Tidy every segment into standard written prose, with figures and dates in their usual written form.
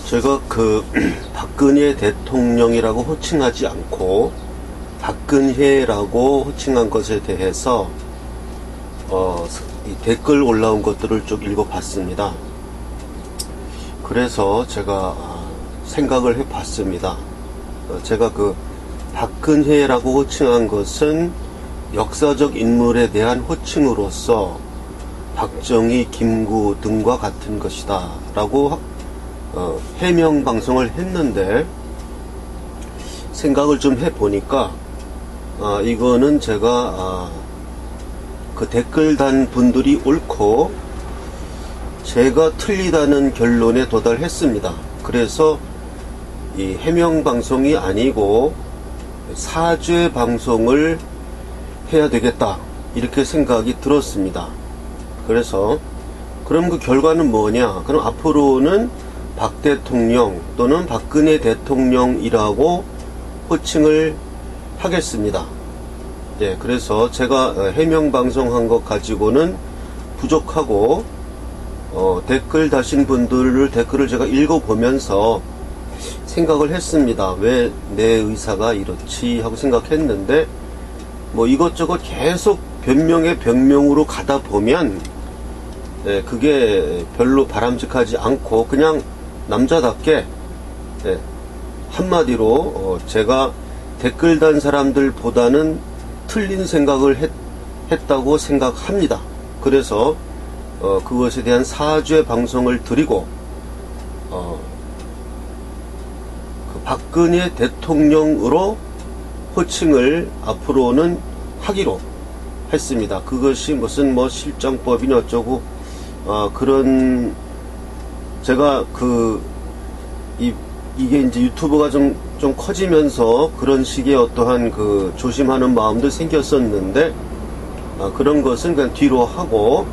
제가 박근혜 대통령이라고 호칭하지 않고 박근혜라고 호칭한 것에 대해서 이 댓글 올라온 것들을 쭉 읽어봤습니다. 그래서 제가 생각을 해봤습니다. 제가 박근혜라고 호칭한 것은 역사적 인물에 대한 호칭으로서 박정희, 김구 등과 같은 것이다 라고 해명 방송을 했는데, 생각을 좀 해보니까 이거는 제가 그 댓글 단 분들이 옳고 제가 틀리다는 결론에 도달했습니다. 그래서 이 해명 방송이 아니고 사죄 방송을 해야 되겠다 이렇게 생각이 들었습니다. 그래서 그럼 그 결과는 뭐냐? 그럼 앞으로는 박 대통령 또는 박근혜 대통령이라고 호칭을 하겠습니다. 예, 그래서 제가 해명 방송한 것 가지고는 부족하고 댓글 다신 분들을 댓글을 제가 읽어보면서 생각을 했습니다. 왜 내 의사가 이렇지 하고 생각했는데, 뭐 이것저것 계속 변명에 변명으로 가다 보면 그게 별로 바람직하지 않고 그냥 남자답게 한마디로 제가 댓글 단 사람들보다는 틀린 생각을 했다고 생각합니다. 그래서 그것에 대한 사죄 방송을 드리고 박근혜 대통령으로 호칭을 앞으로는 하기로 했습니다. 그것이 무슨 실정법이니 어쩌고 그런, 제가 이게 이제 유튜브가 좀 커지면서 그런 식의 어떠한 조심하는 마음도 생겼었는데, 그런 것은 그냥 뒤로 하고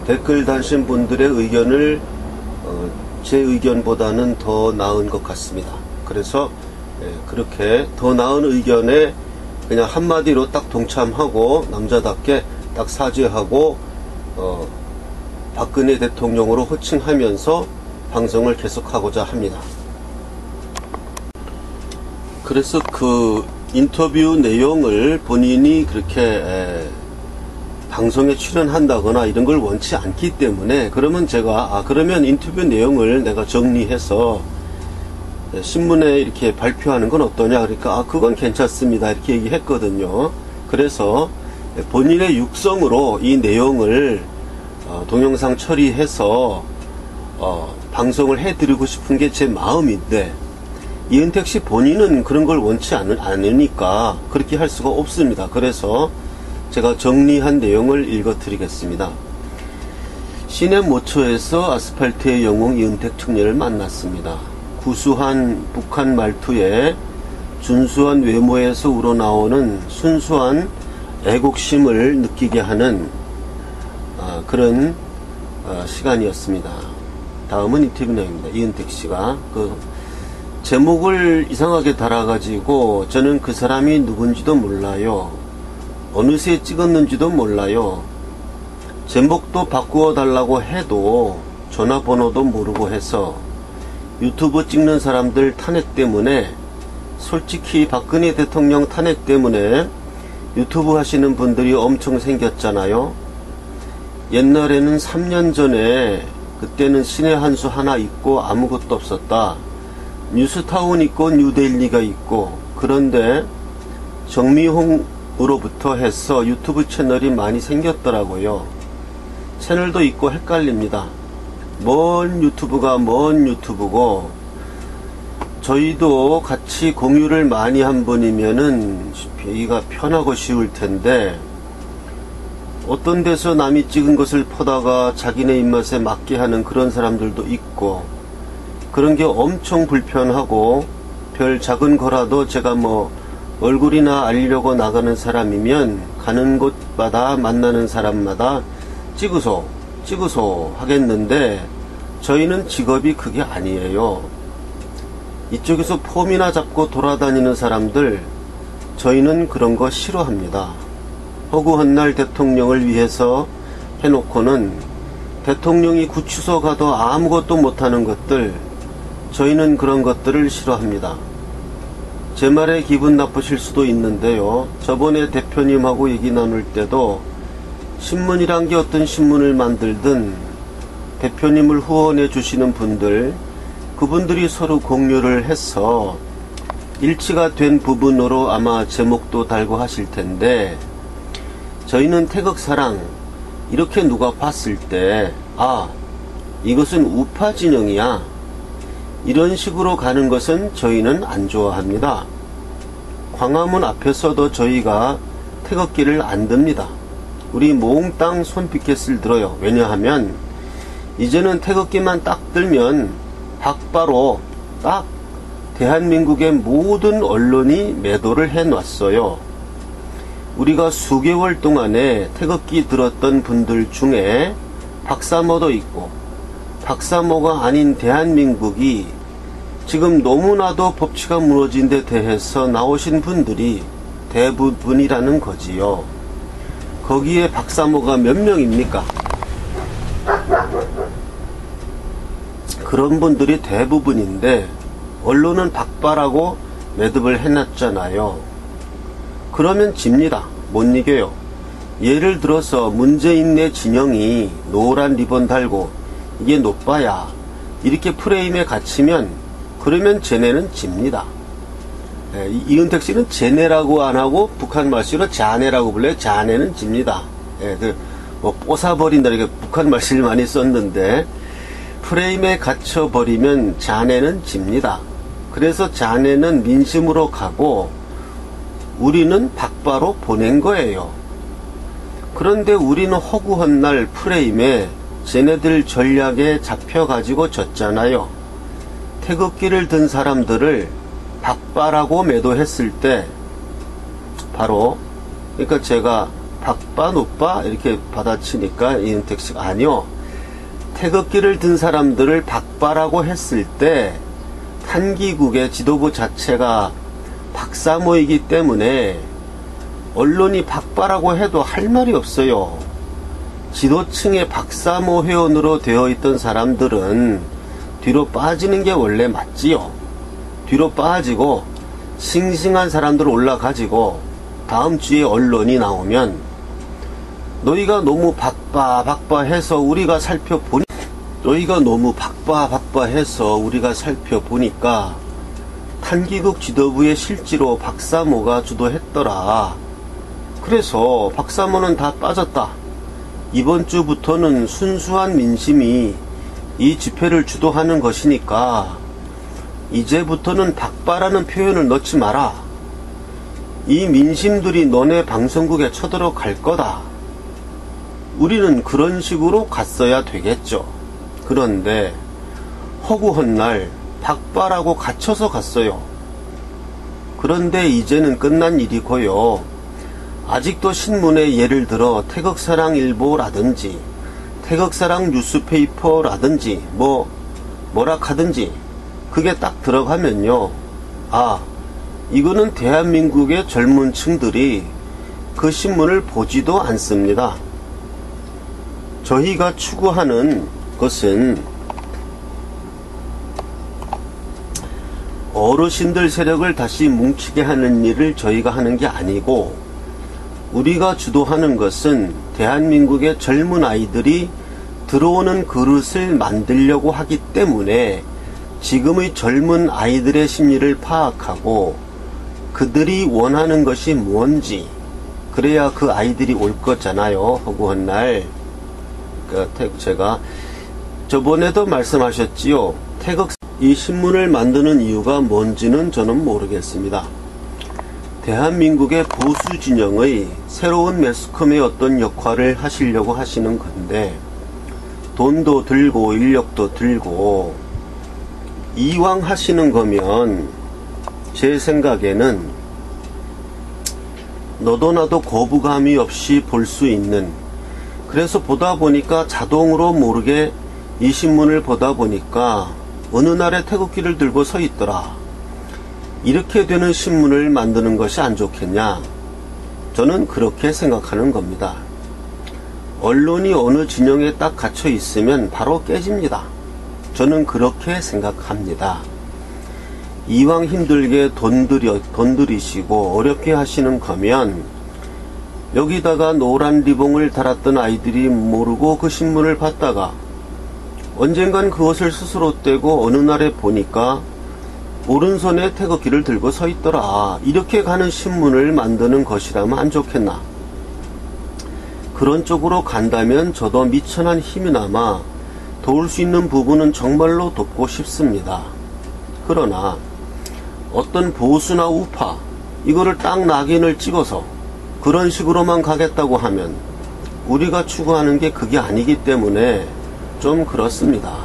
댓글 다신 분들의 의견을 제 의견보다는 더 나은 것 같습니다. 그래서 그렇게 더 나은 의견에 그냥 한마디로 딱 동참하고 남자답게 딱 사죄하고 박근혜 대통령으로 호칭하면서 방송을 계속하고자 합니다. 그래서 인터뷰 내용을 본인이 그렇게 방송에 출연한다거나 이런 걸 원치 않기 때문에, 그러면 제가 그러면 인터뷰 내용을 내가 정리해서 신문에 이렇게 발표하는 건 어떠냐, 그러니까 그건 괜찮습니다 이렇게 얘기했거든요. 그래서 본인의 육성으로 이 내용을 동영상 처리해서 방송을 해드리고 싶은 게 제 마음인데, 이은택 씨 본인은 그런 걸 원치 않으니까 그렇게 할 수가 없습니다. 그래서 제가 정리한 내용을 읽어드리겠습니다. 시내 모처에서 아스팔트의 영웅 이은택 청년을 만났습니다. 구수한 북한 말투에 준수한 외모에서 우러나오는 순수한 애국심을 느끼게 하는 그런 시간이었습니다. 다음은 인터뷰 내용입니다. 이은택 씨가 제목을 이상하게 달아가지고 저는 그 사람이 누군지도 몰라요. 어느새 찍었는지도 몰라요. 제목도 바꾸어 달라고 해도 전화번호도 모르고 해서 유튜브 찍는 사람들 탄핵 때문에, 솔직히 박근혜 대통령 탄핵 때문에 유튜브 하시는 분들이 엄청 생겼잖아요. 옛날에는 3년 전에 그때는 신의 한 수 하나 있고 아무것도 없었다. 뉴스타운 있고 뉴데일리가 있고, 그런데 정미홍으로부터 해서 유튜브 채널이 많이 생겼더라고요. 채널도 있고 헷갈립니다. 뭔 유튜브가 뭔 유튜브고, 저희도 같이 공유를 많이 한 분이면은 이가 편하고 쉬울 텐데, 어떤 데서 남이 찍은 것을 퍼다가 자기네 입맛에 맞게 하는 그런 사람들도 있고, 그런 게 엄청 불편하고, 별 작은 거라도 제가 얼굴이나 알리려고 나가는 사람이면 가는 곳마다 만나는 사람마다 찍으소 하겠는데, 저희는 직업이 그게 아니에요. 이쪽에서 폼이나 잡고 돌아다니는 사람들, 저희는 그런 거 싫어합니다. 허구한 날 대통령을 위해서 해놓고는 대통령이 구치소 가도 아무것도 못하는 것들, 저희는 그런 것들을 싫어합니다. 제 말에 기분 나쁘실 수도 있는데요. 저번에 대표님하고 얘기 나눌 때도 신문이란 게 어떤 신문을 만들든 대표님을 후원해 주시는 분들, 그분들이 서로 공유를 해서 일치가 된 부분으로 아마 제목도 달고 하실 텐데, 저희는 태극사랑 이렇게 누가 봤을 때 아, 이것은 우파 진영이야, 이런 식으로 가는 것은 저희는 안 좋아합니다. 광화문 앞에서도 저희가 태극기를 안 듭니다. 우리 몽땅 손피켓을 들어요. 왜냐하면 이제는 태극기만 딱 들면 박바로 딱 대한민국의 모든 언론이 매도를 해놨어요. 우리가 수개월 동안에 태극기 들었던 분들 중에 박사모도 있고, 박사모가 아닌 대한민국이 지금 너무나도 법치가 무너진 데 대해서 나오신 분들이 대부분이라는 거지요. 거기에 박사모가 몇 명입니까? 그런 분들이 대부분인데 언론은 박바라고 매듭을 해놨잖아요. 그러면 집니다. 못 이겨요. 예를 들어서 문재인네 진영이 노란 리본 달고 이게 노빠야, 이렇게 프레임에 갇히면 그러면 쟤네는 집니다. 이은택 씨는 쟤네라고 안 하고 북한 말씨로 자네라고 불러요. 자네는 집니다. 뽀사버린다, 이렇게 북한 말씨를 많이 썼는데, 프레임에 갇혀버리면 자네는 집니다. 그래서 자네는 민심으로 가고 우리는 박바로 보낸 거예요. 그런데 우리는 허구한 날 프레임에 쟤네들 전략에 잡혀가지고 졌잖아요. 태극기를 든 사람들을 박바라고 매도했을 때 바로, 그러니까 제가 박바 노빠 이렇게 받아치니까 이은택 씨가 아니요, 태극기를 든 사람들을 박바라고 했을 때 탄기국의 지도부 자체가 박사모이기 때문에 언론이 박바라고 해도 할 말이 없어요. 지도층의 박사모 회원으로 되어 있던 사람들은 뒤로 빠지는 게 원래 맞지요. 뒤로 빠지고 싱싱한 사람들 올라가지고 다음 주에 언론이 나오면 너희가 너무 박바해서 우리가 살펴보니까 탄기국 지도부의 실제로 박사모가 주도했더라. 그래서 박사모는 다 빠졌다. 이번 주부터는 순수한 민심이 이 집회를 주도하는 것이니까 이제부터는 박바라는 표현을 넣지 마라. 이 민심들이 너네 방송국에 쳐들어갈 거다. 우리는 그런 식으로 갔어야 되겠죠. 그런데 허구한 날 박바라고 갇혀서 갔어요. 그런데 이제는 끝난 일이고요. 아직도 신문에 예를 들어 태극사랑일보라든지 태극사랑 뉴스페이퍼라든지 뭐라 하든지 그게 딱 들어가면요, 아, 이거는 대한민국의 젊은 층들이 그 신문을 보지도 않습니다. 저희가 추구하는 것은 어르신들 세력을 다시 뭉치게 하는 일을 저희가 하는 게 아니고, 우리가 주도하는 것은 대한민국의 젊은 아이들이 들어오는 그릇을 만들려고 하기 때문에 지금의 젊은 아이들의 심리를 파악하고 그들이 원하는 것이 뭔지, 그래야 그 아이들이 올 거잖아요. 허구한 날. 제가 저번에도 말씀하셨지요. 이 신문을 만드는 이유가 뭔지는 저는 모르겠습니다. 대한민국의 보수 진영의 새로운 매스컴의 어떤 역할을 하시려고 하시는 건데, 돈도 들고 인력도 들고 이왕 하시는 거면 제 생각에는 너도 나도 거부감이 없이 볼 수 있는, 그래서 보다 보니까 자동으로 모르게 이 신문을 보다 보니까 어느 날에 태극기를 들고 서 있더라. 이렇게 되는 신문을 만드는 것이 안 좋겠냐? 저는 그렇게 생각하는 겁니다. 언론이 어느 진영에 딱 갇혀 있으면 바로 깨집니다. 저는 그렇게 생각합니다. 이왕 힘들게 돈 들이시고 어렵게 하시는 거면 여기다가 노란 리봉을 달았던 아이들이 모르고 그 신문을 봤다가 언젠간 그것을 스스로 떼고 어느 날에 보니까 오른손에 태극기를 들고 서 있더라. 이렇게 가는 신문을 만드는 것이라면 안 좋겠나. 그런 쪽으로 간다면 저도 미천한 힘이나마 도울 수 있는 부분은 정말로 돕고 싶습니다. 그러나 어떤 보수나 우파 이거를 딱 낙인을 찍어서 그런 식으로만 가겠다고 하면 우리가 추구하는 게 그게 아니기 때문에 좀 그렇습니다.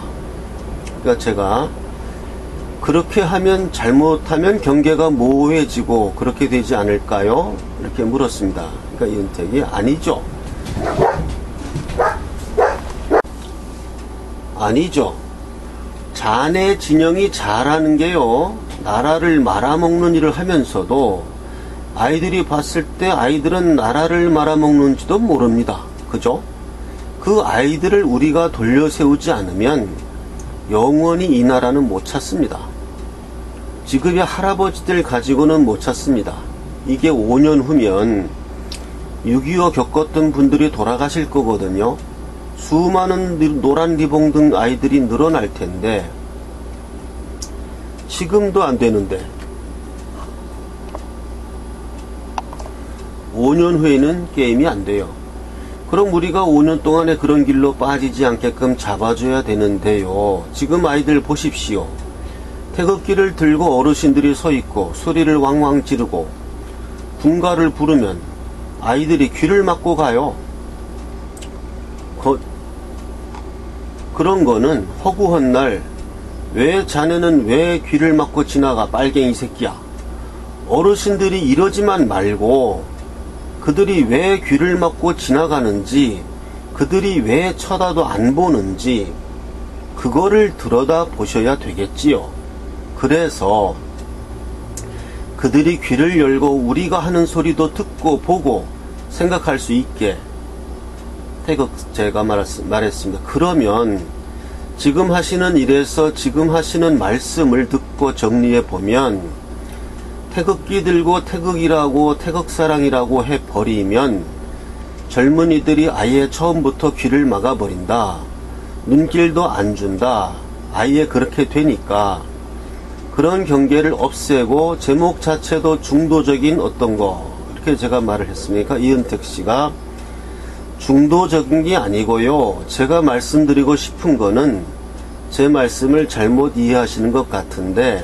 그러니까 제가 그렇게 하면 잘못하면 경계가 모호해지고 그렇게 되지 않을까요? 이렇게 물었습니다. 그러니까 이은택이 아니죠. 아니죠. 자네 진영이 잘하는 게요. 나라를 말아먹는 일을 하면서도 아이들이 봤을 때 아이들은 나라를 말아먹는지도 모릅니다. 그죠? 그 아이들을 우리가 돌려세우지 않으면 영원히 이 나라는 못 찾습니다. 지금의 할아버지들 가지고는 못 찾습니다. 이게 5년 후면 6.25 겪었던 분들이 돌아가실 거거든요. 수많은 노란 리봉 등 아이들이 늘어날 텐데 지금도 안 되는데 5년 후에는 게임이 안 돼요. 그럼 우리가 5년 동안에 그런 길로 빠지지 않게끔 잡아줘야 되는데요. 지금 아이들 보십시오. 태극기를 들고 어르신들이 서 있고 소리를 왕왕 지르고 군가를 부르면 아이들이 귀를 막고 가요. 그런 거는 허구한 날 왜 자네는 왜 귀를 막고 지나가 빨갱이 새끼야. 어르신들이 이러지만 말고 그들이 왜 귀를 막고 지나가는지 그들이 왜 쳐다도 안 보는지 그거를 들여다 보셔야 되겠지요. 그래서 그들이 귀를 열고 우리가 하는 소리도 듣고 보고 생각할 수 있게 제가 말했습니다. 그러면 지금 하시는 일에서 지금 하시는 말씀을 듣고 정리해 보면 태극기 들고 태극이라고 태극사랑이라고 해버리면 젊은이들이 아예 처음부터 귀를 막아버린다. 눈길도 안 준다. 아예 그렇게 되니까 그런 경계를 없애고 제목 자체도 중도적인 어떤 거 이렇게 제가 말을 했으니까 이은택 씨가 중도적인 게 아니고요. 제가 말씀드리고 싶은 거는 제 말씀을 잘못 이해하시는 것 같은데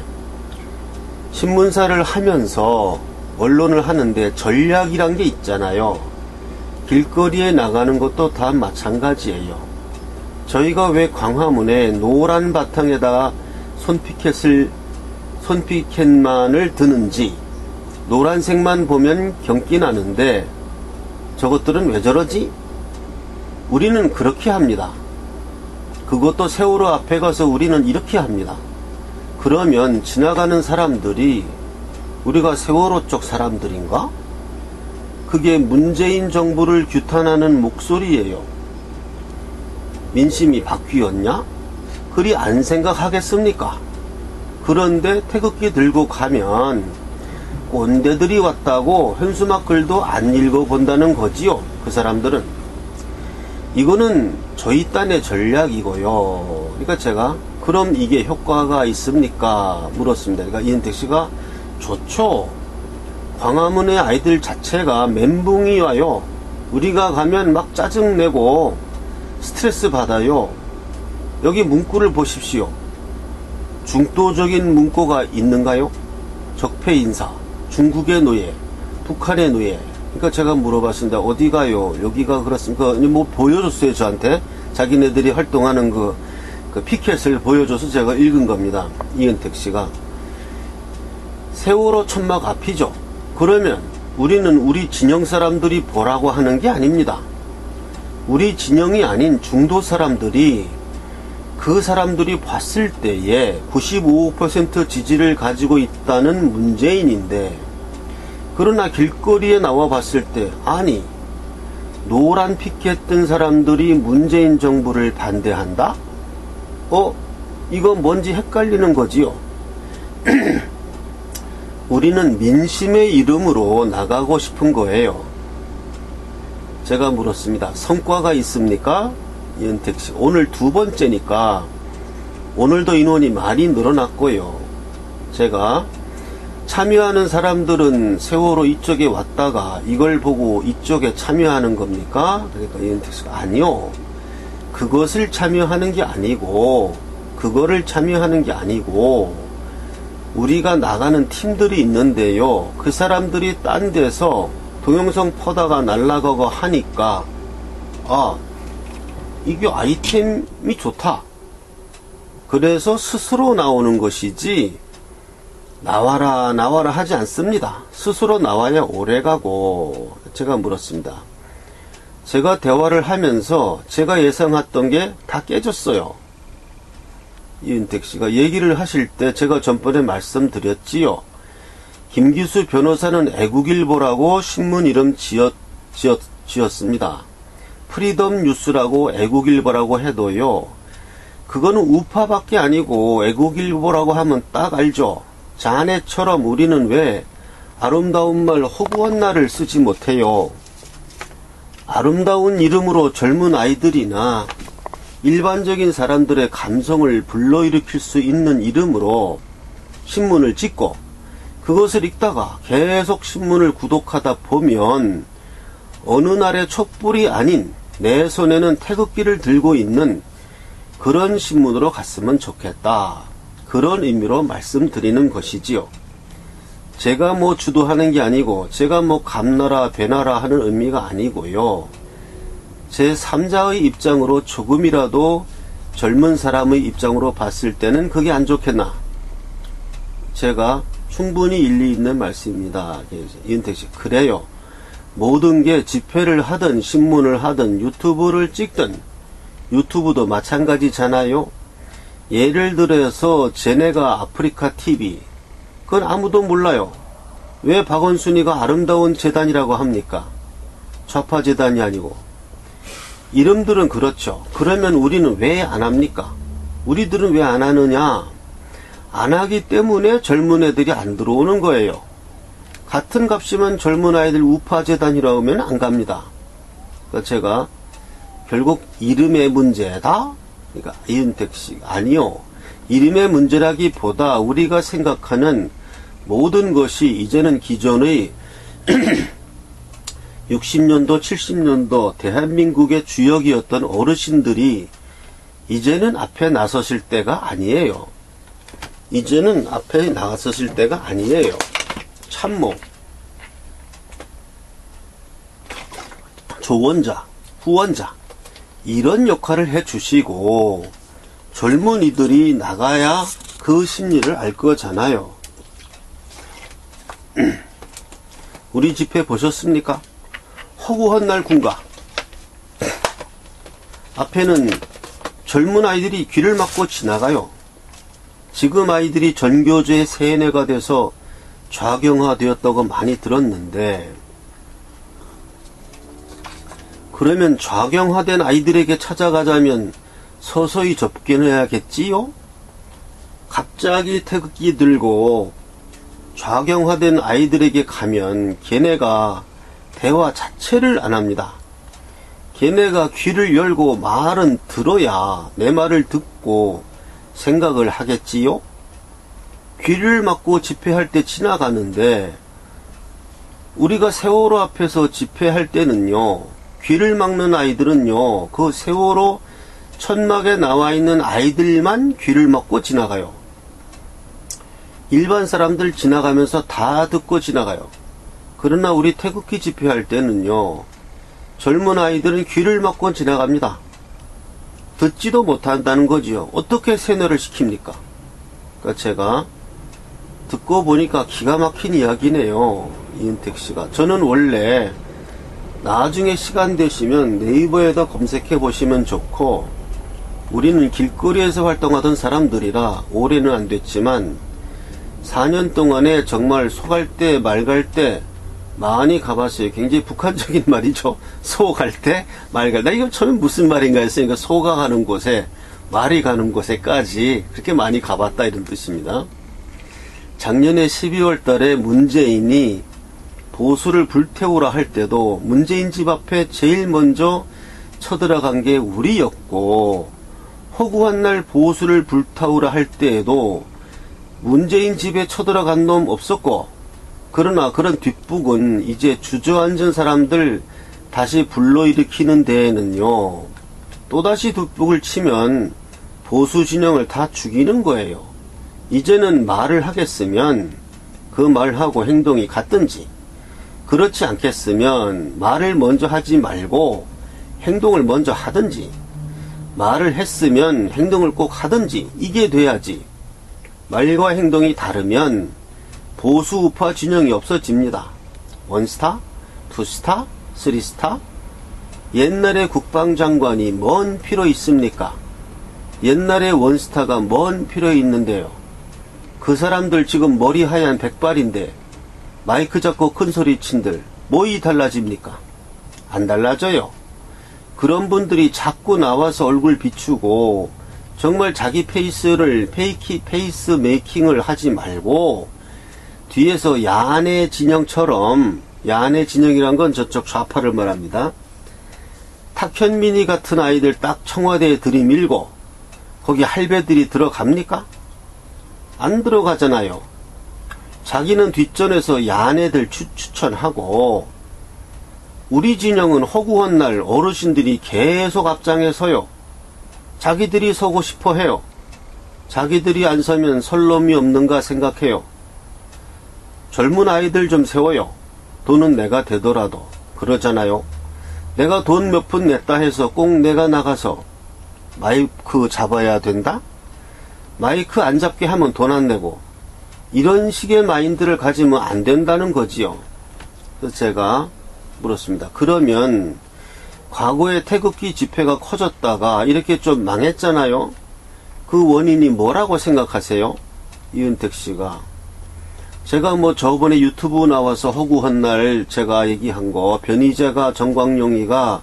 신문사를 하면서 언론을 하는데 전략이란 게 있잖아요. 길거리에 나가는 것도 다 마찬가지예요. 저희가 왜 광화문에 노란 바탕에다가 손피켓만을 드는지 노란색만 보면 경기 나는데 저것들은 왜 저러지? 우리는 그렇게 합니다. 그것도 세월호 앞에 가서 우리는 이렇게 합니다. 그러면 지나가는 사람들이 우리가 세월호 쪽 사람들인가? 그게 문재인 정부를 규탄하는 목소리예요. 민심이 바뀌었냐? 그리 안 생각하겠습니까? 그런데 태극기 들고 가면 꼰대들이 왔다고 현수막 글도 안 읽어본다는 거지요. 그 사람들은. 이거는 저희 딴의 전략이고요. 그러니까 제가 그럼 이게 효과가 있습니까? 물었습니다. 그러니까 이은택 씨가 좋죠. 광화문의 아이들 자체가 멘붕이 와요. 우리가 가면 막 짜증내고 스트레스 받아요. 여기 문구를 보십시오. 중도적인 문구가 있는가요? 적폐 인사, 중국의 노예, 북한의 노예. 그러니까 제가 물어봤습니다. 어디 가요? 여기가 그렇습니까? 뭐 보여줬어요, 저한테. 자기네들이 활동하는 그 피켓을 보여줘서 제가 읽은 겁니다. 이은택 씨가. 세월호 천막 앞이죠. 그러면 우리는 우리 진영 사람들이 보라고 하는 게 아닙니다. 우리 진영이 아닌 중도 사람들이 그 사람들이 봤을 때에 95% 지지를 가지고 있다는 문재인인데 그러나 길거리에 나와 봤을 때 아니 노란 피켓 든 사람들이 문재인 정부를 반대한다? 이거 뭔지 헷갈리는 거지요. 우리는 민심의 이름으로 나가고 싶은 거예요. 제가 물었습니다. 성과가 있습니까? 이은택 씨. 오늘 두 번째니까 오늘도 인원이 많이 늘어났고요. 제가 참여하는 사람들은 세월호 이쪽에 왔다가 이걸 보고 이쪽에 참여하는 겁니까? 그러니까 이은택 씨가 아니요. 그것을 참여하는 게 아니고 그거를 참여하는 게 아니고 우리가 나가는 팀들이 있는데요. 그 사람들이 딴 데서 동영상 퍼다가 날라가고 하니까 이게 아이템이 좋다. 그래서 스스로 나오는 것이지 나와라 하지 않습니다. 스스로 나와야 오래가고. 제가 물었습니다. 제가 대화를 하면서 제가 예상했던 게 다 깨졌어요. 이은택 씨가 얘기를 하실 때 제가 전번에 말씀드렸지요. 김기수 변호사는 애국일보라고 신문 이름 지었습니다. 프리덤 뉴스라고 애국일보라고 해도요. 그거는 우파밖에 아니고 애국일보라고 하면 딱 알죠. 자네처럼 우리는 왜 아름다운 말 허구한 날을 쓰지 못해요. 아름다운 이름으로 젊은 아이들이나 일반적인 사람들의 감성을 불러일으킬 수 있는 이름으로 신문을 찍고 그것을 읽다가 계속 신문을 구독하다 보면 어느 날의 촛불이 아닌 내 손에는 태극기를 들고 있는 그런 신문으로 갔으면 좋겠다. 그런 의미로 말씀드리는 것이지요. 제가 뭐 주도하는 게 아니고 제가 뭐 감나라 배나라 하는 의미가 아니고요. 제 3자의 입장으로 조금이라도 젊은 사람의 입장으로 봤을 때는 그게 안 좋겠나. 제가 충분히 일리 있는 말씀입니다. 이은택 씨. 그래요. 모든 게 집회를 하든 신문을 하든 유튜브를 찍든 유튜브도 마찬가지잖아요. 예를 들어서 쟤네가 아프리카 TV 그건 아무도 몰라요. 왜 박원순이가 아름다운 재단이라고 합니까? 좌파 재단이 아니고. 이름들은 그렇죠. 그러면 우리는 왜 안 합니까? 우리들은 왜 안 하느냐? 안 하기 때문에 젊은 애들이 안 들어오는 거예요. 같은 값이면 젊은 아이들 우파 재단이라고 하면 안 갑니다. 그러니까 제가 결국 이름의 문제다? 그러니까 이은택 씨 아니요. 이름의 문제라기보다 우리가 생각하는 모든 것이 이제는 기존의 60년도 70년도 대한민국의 주역이었던 어르신들이 이제는 앞에 나서실 때가 아니에요. 이제는 앞에 나서실 때가 아니에요. 참모, 조언자, 후원자 이런 역할을 해주시고 젊은이들이 나가야 그 심리를 알 거잖아요. 우리 집회 보셨습니까? 허구한 날 군가. 앞에는 젊은 아이들이 귀를 막고 지나가요. 지금 아이들이 전교조의 세뇌가 돼서 좌경화되었다고 많이 들었는데 그러면 좌경화된 아이들에게 찾아가자면 서서히 접근해야겠지요? 갑자기 태극기 들고 좌경화된 아이들에게 가면 걔네가 대화 자체를 안 합니다. 걔네가 귀를 열고 말은 들어야 내 말을 듣고 생각을 하겠지요? 귀를 막고 집회할 때 지나가는데 우리가 세월호 앞에서 집회할 때는요. 귀를 막는 아이들은요. 그 세월호 천막에 나와 있는 아이들만 귀를 막고 지나가요. 일반 사람들 지나가면서 다 듣고 지나가요. 그러나 우리 태극기 집회할 때는요. 젊은 아이들은 귀를 막고 지나갑니다. 듣지도 못한다는 거지요. 어떻게 세뇌를 시킵니까? 그러니까 제가 듣고 보니까 기가 막힌 이야기네요. 이은택 씨가. 저는 원래 나중에 시간 되시면 네이버에다 검색해 보시면 좋고 우리는 길거리에서 활동하던 사람들이라 올해는 안 됐지만 4년 동안에 정말 소갈 때 말 갈 때 많이 가봤어요. 굉장히 북한적인 말이죠. 소 갈 때, 말 갈 때. 이거 처음에 무슨 말인가 했으니까 소가 가는 곳에, 말이 가는 곳에까지 그렇게 많이 가봤다 이런 뜻입니다. 작년에 12월 달에 문재인이 보수를 불태우라 할 때도 문재인 집 앞에 제일 먼저 쳐들어간 게 우리였고, 허구한 날 보수를 불태우라 할 때에도 문재인 집에 쳐들어간 놈 없었고, 그러나 그런 뒷북은 이제 주저앉은 사람들 다시 불러일으키는 데에는요, 또다시 뒷북을 치면 보수 진영을 다 죽이는 거예요. 이제는 말을 하겠으면 그 말하고 행동이 같든지, 그렇지 않겠으면 말을 먼저 하지 말고 행동을 먼저 하든지, 말을 했으면 행동을 꼭 하든지, 이게 돼야지. 말과 행동이 다르면 보수 우파 진영이 없어집니다. 원스타, 투스타, 쓰리스타? 옛날에 국방장관이 뭔 필요 있습니까? 옛날에 원스타가 뭔 필요 있는데요. 그 사람들 지금 머리 하얀 백발인데 마이크 잡고 큰 소리 친들 뭐이 달라집니까? 안 달라져요. 그런 분들이 자꾸 나와서 얼굴 비추고 정말 자기 페이스를 페이스 메이킹을 하지 말고 뒤에서 야내 진영처럼, 야내 진영이란 건 저쪽 좌파를 말합니다. 탁현민이 같은 아이들 딱 청와대에 들이밀고 거기 할배들이 들어갑니까? 안 들어가잖아요. 자기는 뒷전에서 야내들 추천하고, 우리 진영은 허구한 날 어르신들이 계속 앞장에서요. 자기들이 서고 싶어 해요. 자기들이 안 서면 설 놈이 없는가 생각해요. 젊은 아이들 좀 세워요. 돈은 내가 되더라도. 그러잖아요. 내가 돈 몇 푼 냈다 해서 꼭 내가 나가서 마이크 잡아야 된다? 마이크 안 잡게 하면 돈 안 내고, 이런 식의 마인드를 가지면 안 된다는 거지요. 그래서 제가 물었습니다. 그러면 과거에 태극기 집회가 커졌다가 이렇게 좀 망했잖아요. 그 원인이 뭐라고 생각하세요? 이은택 씨가. 제가 뭐 저번에 유튜브 나와서 허구한 날 제가 얘기한 거, 변희재가 정광용이가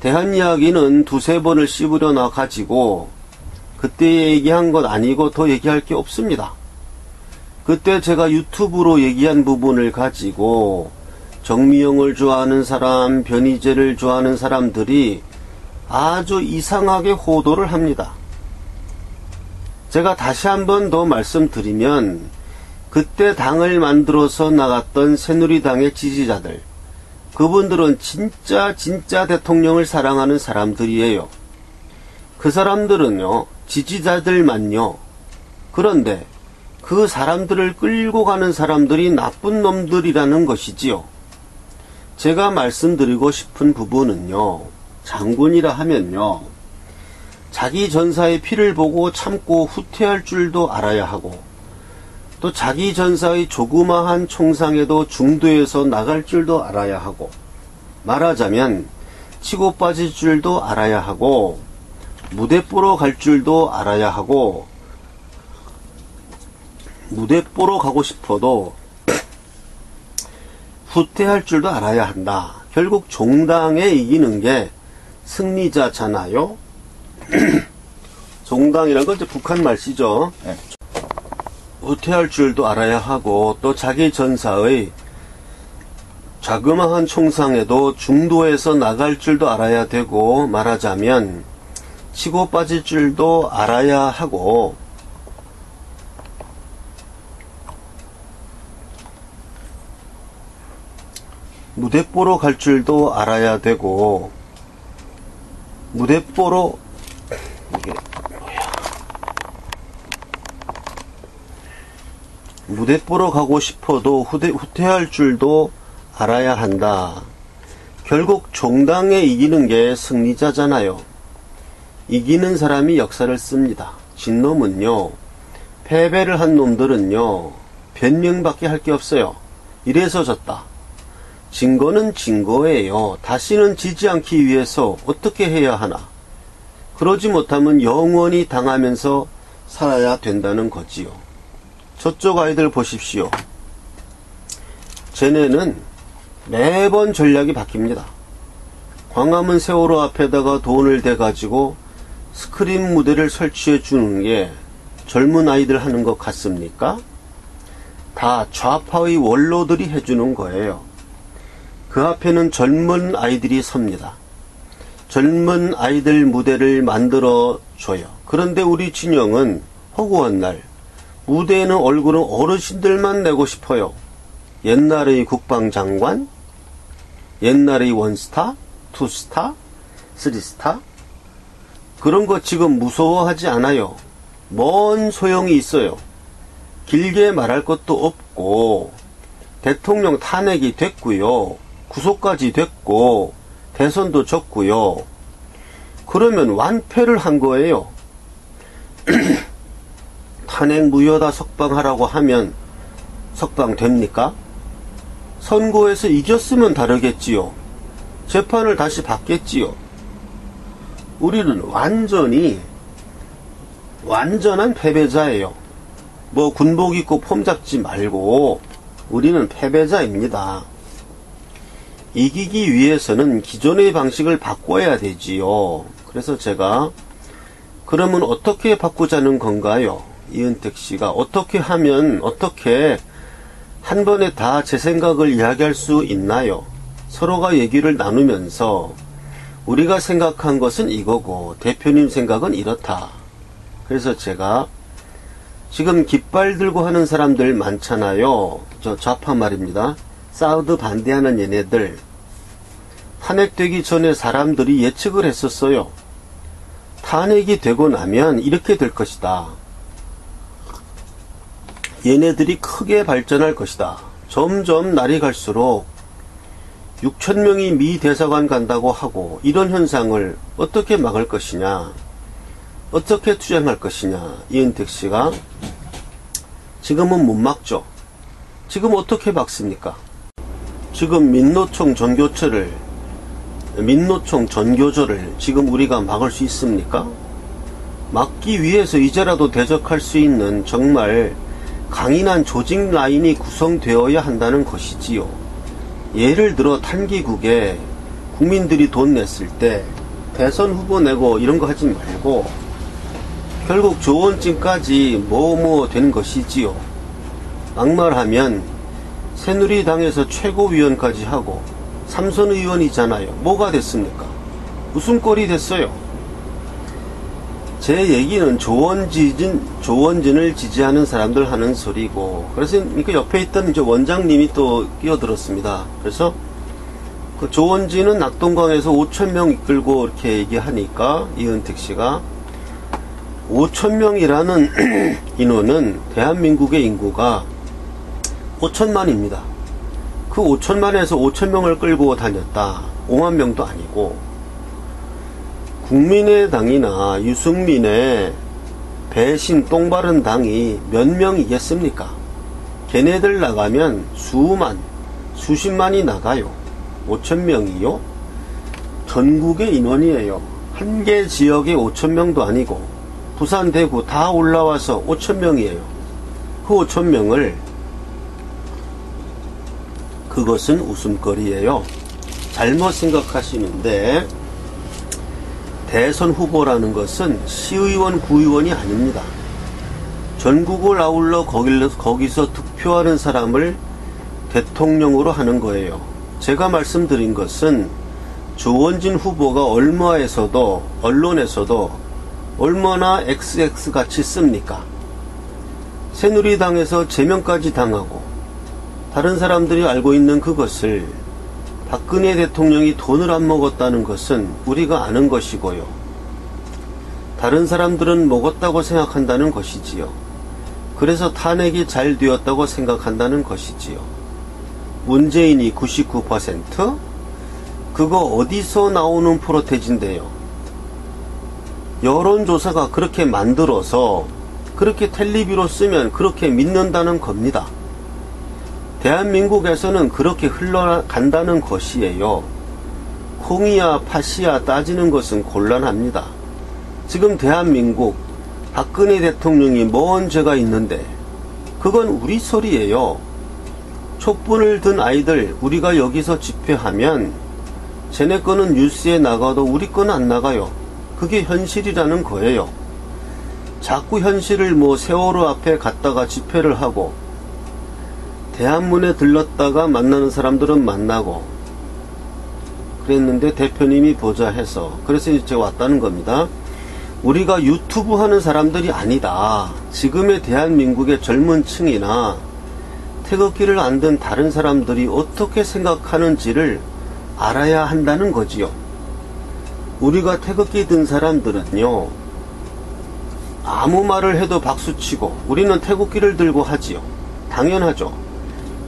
대한 이야기는 두세 번을 씹으려 나 가지고 그때 얘기한 것 아니고 더 얘기할 게 없습니다. 그때 제가 유튜브로 얘기한 부분을 가지고 정미영을 좋아하는 사람, 변희재를 좋아하는 사람들이 아주 이상하게 호도를 합니다. 제가 다시 한 번 더 말씀드리면, 그때 당을 만들어서 나갔던 새누리당의 지지자들, 그분들은 진짜 대통령을 사랑하는 사람들이에요. 그 사람들은요, 지지자들만요. 그런데 그 사람들을 끌고 가는 사람들이 나쁜 놈들이라는 것이지요. 제가 말씀드리고 싶은 부분은요, 장군이라 하면요, 자기 전사의 피를 보고 참고 후퇴할 줄도 알아야 하고, 또 자기 전사의 조그마한 총상에도 중도에서 나갈 줄도 알아야 하고, 말하자면 치고 빠질 줄도 알아야 하고, 무대뽀로 갈 줄도 알아야 하고, 무대뽀로 가고 싶어도 후퇴할 줄도 알아야 한다. 결국 종당에 이기는 게 승리자잖아요. 종당이란 건 이제 북한 말씨죠. 네. 후퇴할 줄도 알아야 하고, 또 자기 전사의 자그마한 총상에도 중도에서 나갈 줄도 알아야 되고, 말하자면 치고 빠질 줄도 알아야 하고, 무대뽀로 갈 줄도 알아야 되고, 무대뽀로, 이게 뭐야, 무대뽀로 가고 싶어도 후퇴할 줄도 알아야 한다. 결국 종당에 이기는 게 승리자잖아요. 이기는 사람이 역사를 씁니다. 진 놈은요, 패배를 한 놈들은요, 변명밖에 할 게 없어요. 이래서 졌다. 진 거는 진 거예요. 다시는 지지 않기 위해서 어떻게 해야 하나. 그러지 못하면 영원히 당하면서 살아야 된다는 거지요. 저쪽 아이들 보십시오. 쟤네는 매번 전략이 바뀝니다. 광화문 세월호 앞에다가 돈을 대가지고 스크린 무대를 설치해 주는 게 젊은 아이들 하는 것 같습니까? 다 좌파의 원로들이 해주는 거예요. 그 앞에는 젊은 아이들이 섭니다. 젊은 아이들 무대를 만들어 줘요. 그런데 우리 진영은 허구한 날 무대에는 얼굴은 어르신들만 내고 싶어요. 옛날의 국방장관, 옛날의 원스타, 투스타, 쓰리스타, 그런 거 지금 무서워하지 않아요. 뭔 소용이 있어요. 길게 말할 것도 없고 대통령 탄핵이 됐고요. 구속까지 됐고 대선도 졌고요. 그러면 완패를 한 거예요. 탄핵 무효다 석방하라고 하면 석방됩니까? 선고에서 이겼으면 다르겠지요. 재판을 다시 받겠지요. 우리는 완전한 패배자예요. 뭐 군복 입고 폼 잡지 말고 우리는 패배자입니다. 이기기 위해서는 기존의 방식을 바꿔야 되지요. 그래서 제가 그러면 어떻게 바꾸자는 건가요? 이은택 씨가 어떻게 하면 어떻게 한 번에 다 제 생각을 이야기할 수 있나요? 서로가 얘기를 나누면서 우리가 생각한 것은 이거고 대표님 생각은 이렇다. 그래서 제가 지금 깃발 들고 하는 사람들 많잖아요. 저 좌파 말입니다. 사우드 반대하는 얘네들. 탄핵되기 전에 사람들이 예측을 했었어요. 탄핵이 되고 나면 이렇게 될 것이다. 얘네들이 크게 발전할 것이다. 점점 날이 갈수록 6,000명이 미 대사관 간다고 하고 이런 현상을 어떻게 막을 것이냐, 어떻게 투쟁할 것이냐. 이은택 씨가 지금은 못 막죠. 지금 어떻게 막습니까? 지금 민노총 전교조를 지금 우리가 막을 수 있습니까? 막기 위해서 이제라도 대적할 수 있는 정말 강인한 조직 라인이 구성되어야 한다는 것이지요. 예를 들어 탄기국에 국민들이 돈 냈을 때 대선 후보 내고 이런 거 하지 말고 결국 조원진까지 뭐 된 것이지요. 막말하면 새누리당에서 최고위원까지 하고 삼선 의원이잖아요. 뭐가 됐습니까? 무슨 꼴이 됐어요? 제 얘기는 조원진을 지지하는 사람들 하는 소리고, 그래서 그 옆에 있던 이제 원장님이 또 끼어들었습니다. 그래서 그 조원진은 낙동강에서 5,000명 이끌고 이렇게 얘기하니까 이은택 씨가 5,000명이라는 인원은 대한민국의 인구가 5천만입니다. 그 5천만에서 5,000명을 끌고 다녔다. 5만 명도 아니고. 국민의당이나 유승민의 배신 똥바른 당이 몇 명이겠습니까? 걔네들 나가면 수십만이 나가요. 5,000명이요? 전국의 인원이에요. 한 개 지역에 5,000명도 아니고 부산, 대구 다 올라와서 5,000명이에요. 그 5,000명을 그것은 웃음거리예요. 잘못 생각하시는데 대선 후보라는 것은 시의원, 구의원이 아닙니다. 전국을 아울러 거기서 득표하는 사람을 대통령으로 하는 거예요. 제가 말씀드린 것은 조원진 후보가 언론에서도 얼마나 XX같이 씁니까? 새누리당에서 제명까지 당하고 다른 사람들이 알고 있는 그것을 박근혜 대통령이 돈을 안 먹었다는 것은 우리가 아는 것이고요. 다른 사람들은 먹었다고 생각한다는 것이지요. 그래서 탄핵이 잘 되었다고 생각한다는 것이지요. 문재인이 99%? 그거 어디서 나오는 프로테지인데요. 여론조사가 그렇게 만들어서 그렇게 텔레비로 쓰면 그렇게 믿는다는 겁니다. 대한민국에서는 그렇게 흘러간다는 것이에요. 콩이야 팥이야 따지는 것은 곤란합니다. 지금 대한민국 박근혜 대통령이 뭔 죄가 있는데 그건 우리 소리예요. 촛불을 든 아이들 우리가 여기서 집회하면 쟤네 거는 뉴스에 나가도 우리 거는 안 나가요. 그게 현실이라는 거예요. 자꾸 현실을 세월호 앞에 갔다가 집회를 하고 대한문에 들렀다가 만나는 사람들은 만나고 그랬는데 대표님이 보자 해서 그래서 이제 제가 왔다는 겁니다. 우리가 유튜브 하는 사람들이 아니다. 지금의 대한민국의 젊은 층이나 태극기를 안 든 다른 사람들이 어떻게 생각하는지를 알아야 한다는 거지요. 우리가 태극기 든 사람들은요, 아무 말을 해도 박수치고 우리는 태극기를 들고 하지요. 당연하죠.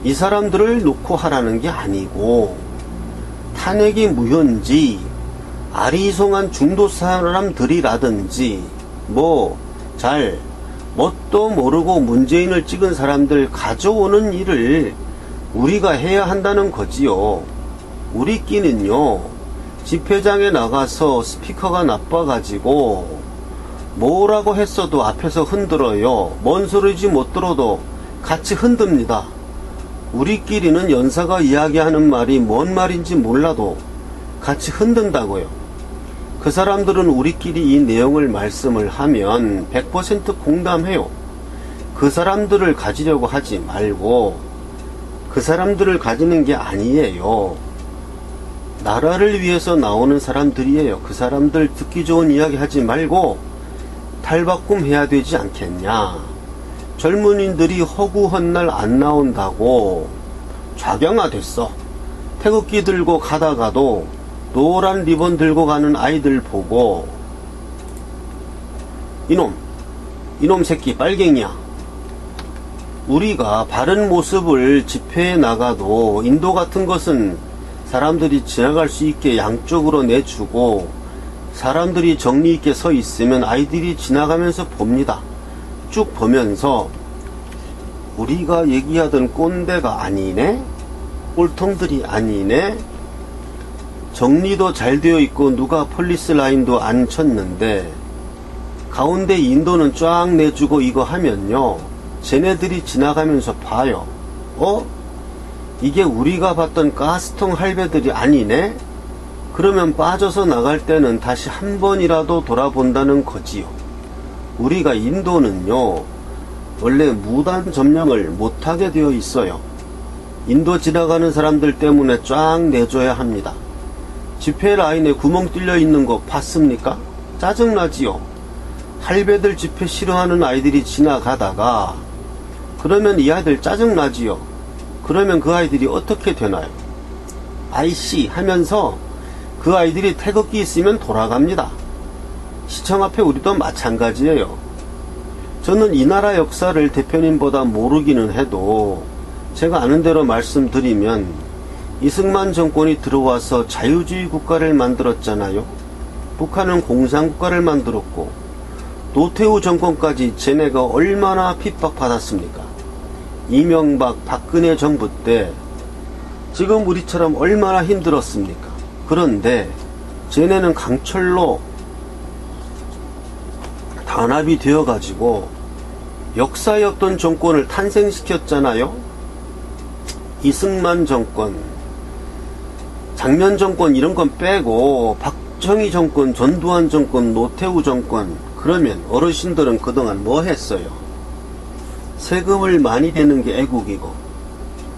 이 사람들을 놓고 하라는 게 아니고 탄핵이 무효인지 아리송한 중도 사람들이라든지 뭣도 모르고 문재인을 찍은 사람들 가져오는 일을 우리가 해야 한다는 거지요. 우리끼는요, 집회장에 나가서 스피커가 나빠가지고 뭐라고 했어도 앞에서 흔들어요. 뭔 소리인지 못 들어도 같이 흔듭니다. 우리끼리는 연사가 이야기하는 말이 뭔 말인지 몰라도 같이 흔든다고요. 그 사람들은 우리끼리 이 내용을 말씀을 하면 100% 공감해요. 그 사람들을 가지려고 하지 말고 그 사람들을 가지는 게 아니에요. 나라를 위해서 나오는 사람들이에요. 그 사람들 듣기 좋은 이야기 하지 말고 탈바꿈 해야 되지 않겠냐. 젊은이들이 허구헌날 안 나온다고 좌경화됐어. 태극기 들고 가다가도 노란 리본 들고 가는 아이들 보고 이놈 새끼 빨갱이야. 우리가 바른 모습을 집회에 나가도 인도 같은 것은 사람들이 지나갈 수 있게 양쪽으로 내주고 사람들이 정리 있게 서 있으면 아이들이 지나가면서 봅니다. 쭉 보면서 우리가 얘기하던 꼰대가 아니네? 꼴통들이 아니네? 정리도 잘 되어 있고 누가 폴리스 라인도 안 쳤는데 가운데 인도는 쫙 내주고 이거 하면요, 쟤네들이 지나가면서 봐요. 이게 우리가 봤던 가스통 할배들이 아니네? 그러면 빠져서 나갈 때는 다시 한 번이라도 돌아본다는 거지요. 우리가 인도는요, 원래 무단 점령을 못하게 되어 있어요. 인도 지나가는 사람들 때문에 쫙 내줘야 합니다. 집회 라인에 구멍 뚫려 있는 거 봤습니까? 짜증나지요. 할배들 집회 싫어하는 아이들이 지나가다가 그러면 이 아이들 짜증나지요. 그러면 그 아이들이 어떻게 되나요? 아이씨 하면서 그 아이들이 태극기 있으면 돌아갑니다. 시청 앞에 우리도 마찬가지예요. 저는 이 나라 역사를 대표님보다 모르기는 해도 제가 아는 대로 말씀드리면 이승만 정권이 들어와서 자유주의 국가를 만들었잖아요. 북한은 공산국가를 만들었고 노태우 정권까지 쟤네가 얼마나 핍박받았습니까? 이명박, 박근혜 정부 때 지금 우리처럼 얼마나 힘들었습니까? 그런데 쟤네는 강철로 단합이 되어가지고 역사에 없던 정권을 탄생시켰잖아요. 이승만 정권, 장면 정권 이런 건 빼고 박정희 정권, 전두환 정권, 노태우 정권, 그러면 어르신들은 그동안 뭐 했어요? 세금을 많이 내는 게 애국이고,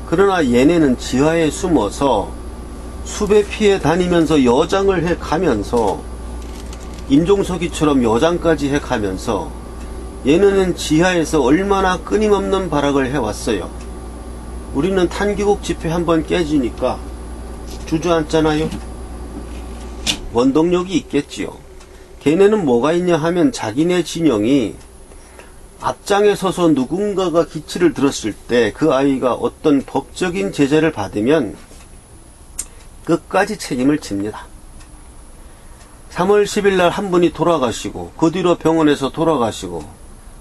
그러나 얘네는 지하에 숨어서 수배 피해 다니면서 여장을 해가면서 임종석이처럼 여장까지 해가면서 얘네는 지하에서 얼마나 끊임없는 발악을 해왔어요. 우리는 탄기국 집회 한번 깨지니까 주저앉잖아요. 원동력이 있겠지요. 걔네는 뭐가 있냐 하면 자기네 진영이 앞장에 서서 누군가가 기치를 들었을 때 그 아이가 어떤 법적인 제재를 받으면 끝까지 책임을 집니다. 3월 10일 날 한 분이 돌아가시고 그 뒤로 병원에서 돌아가시고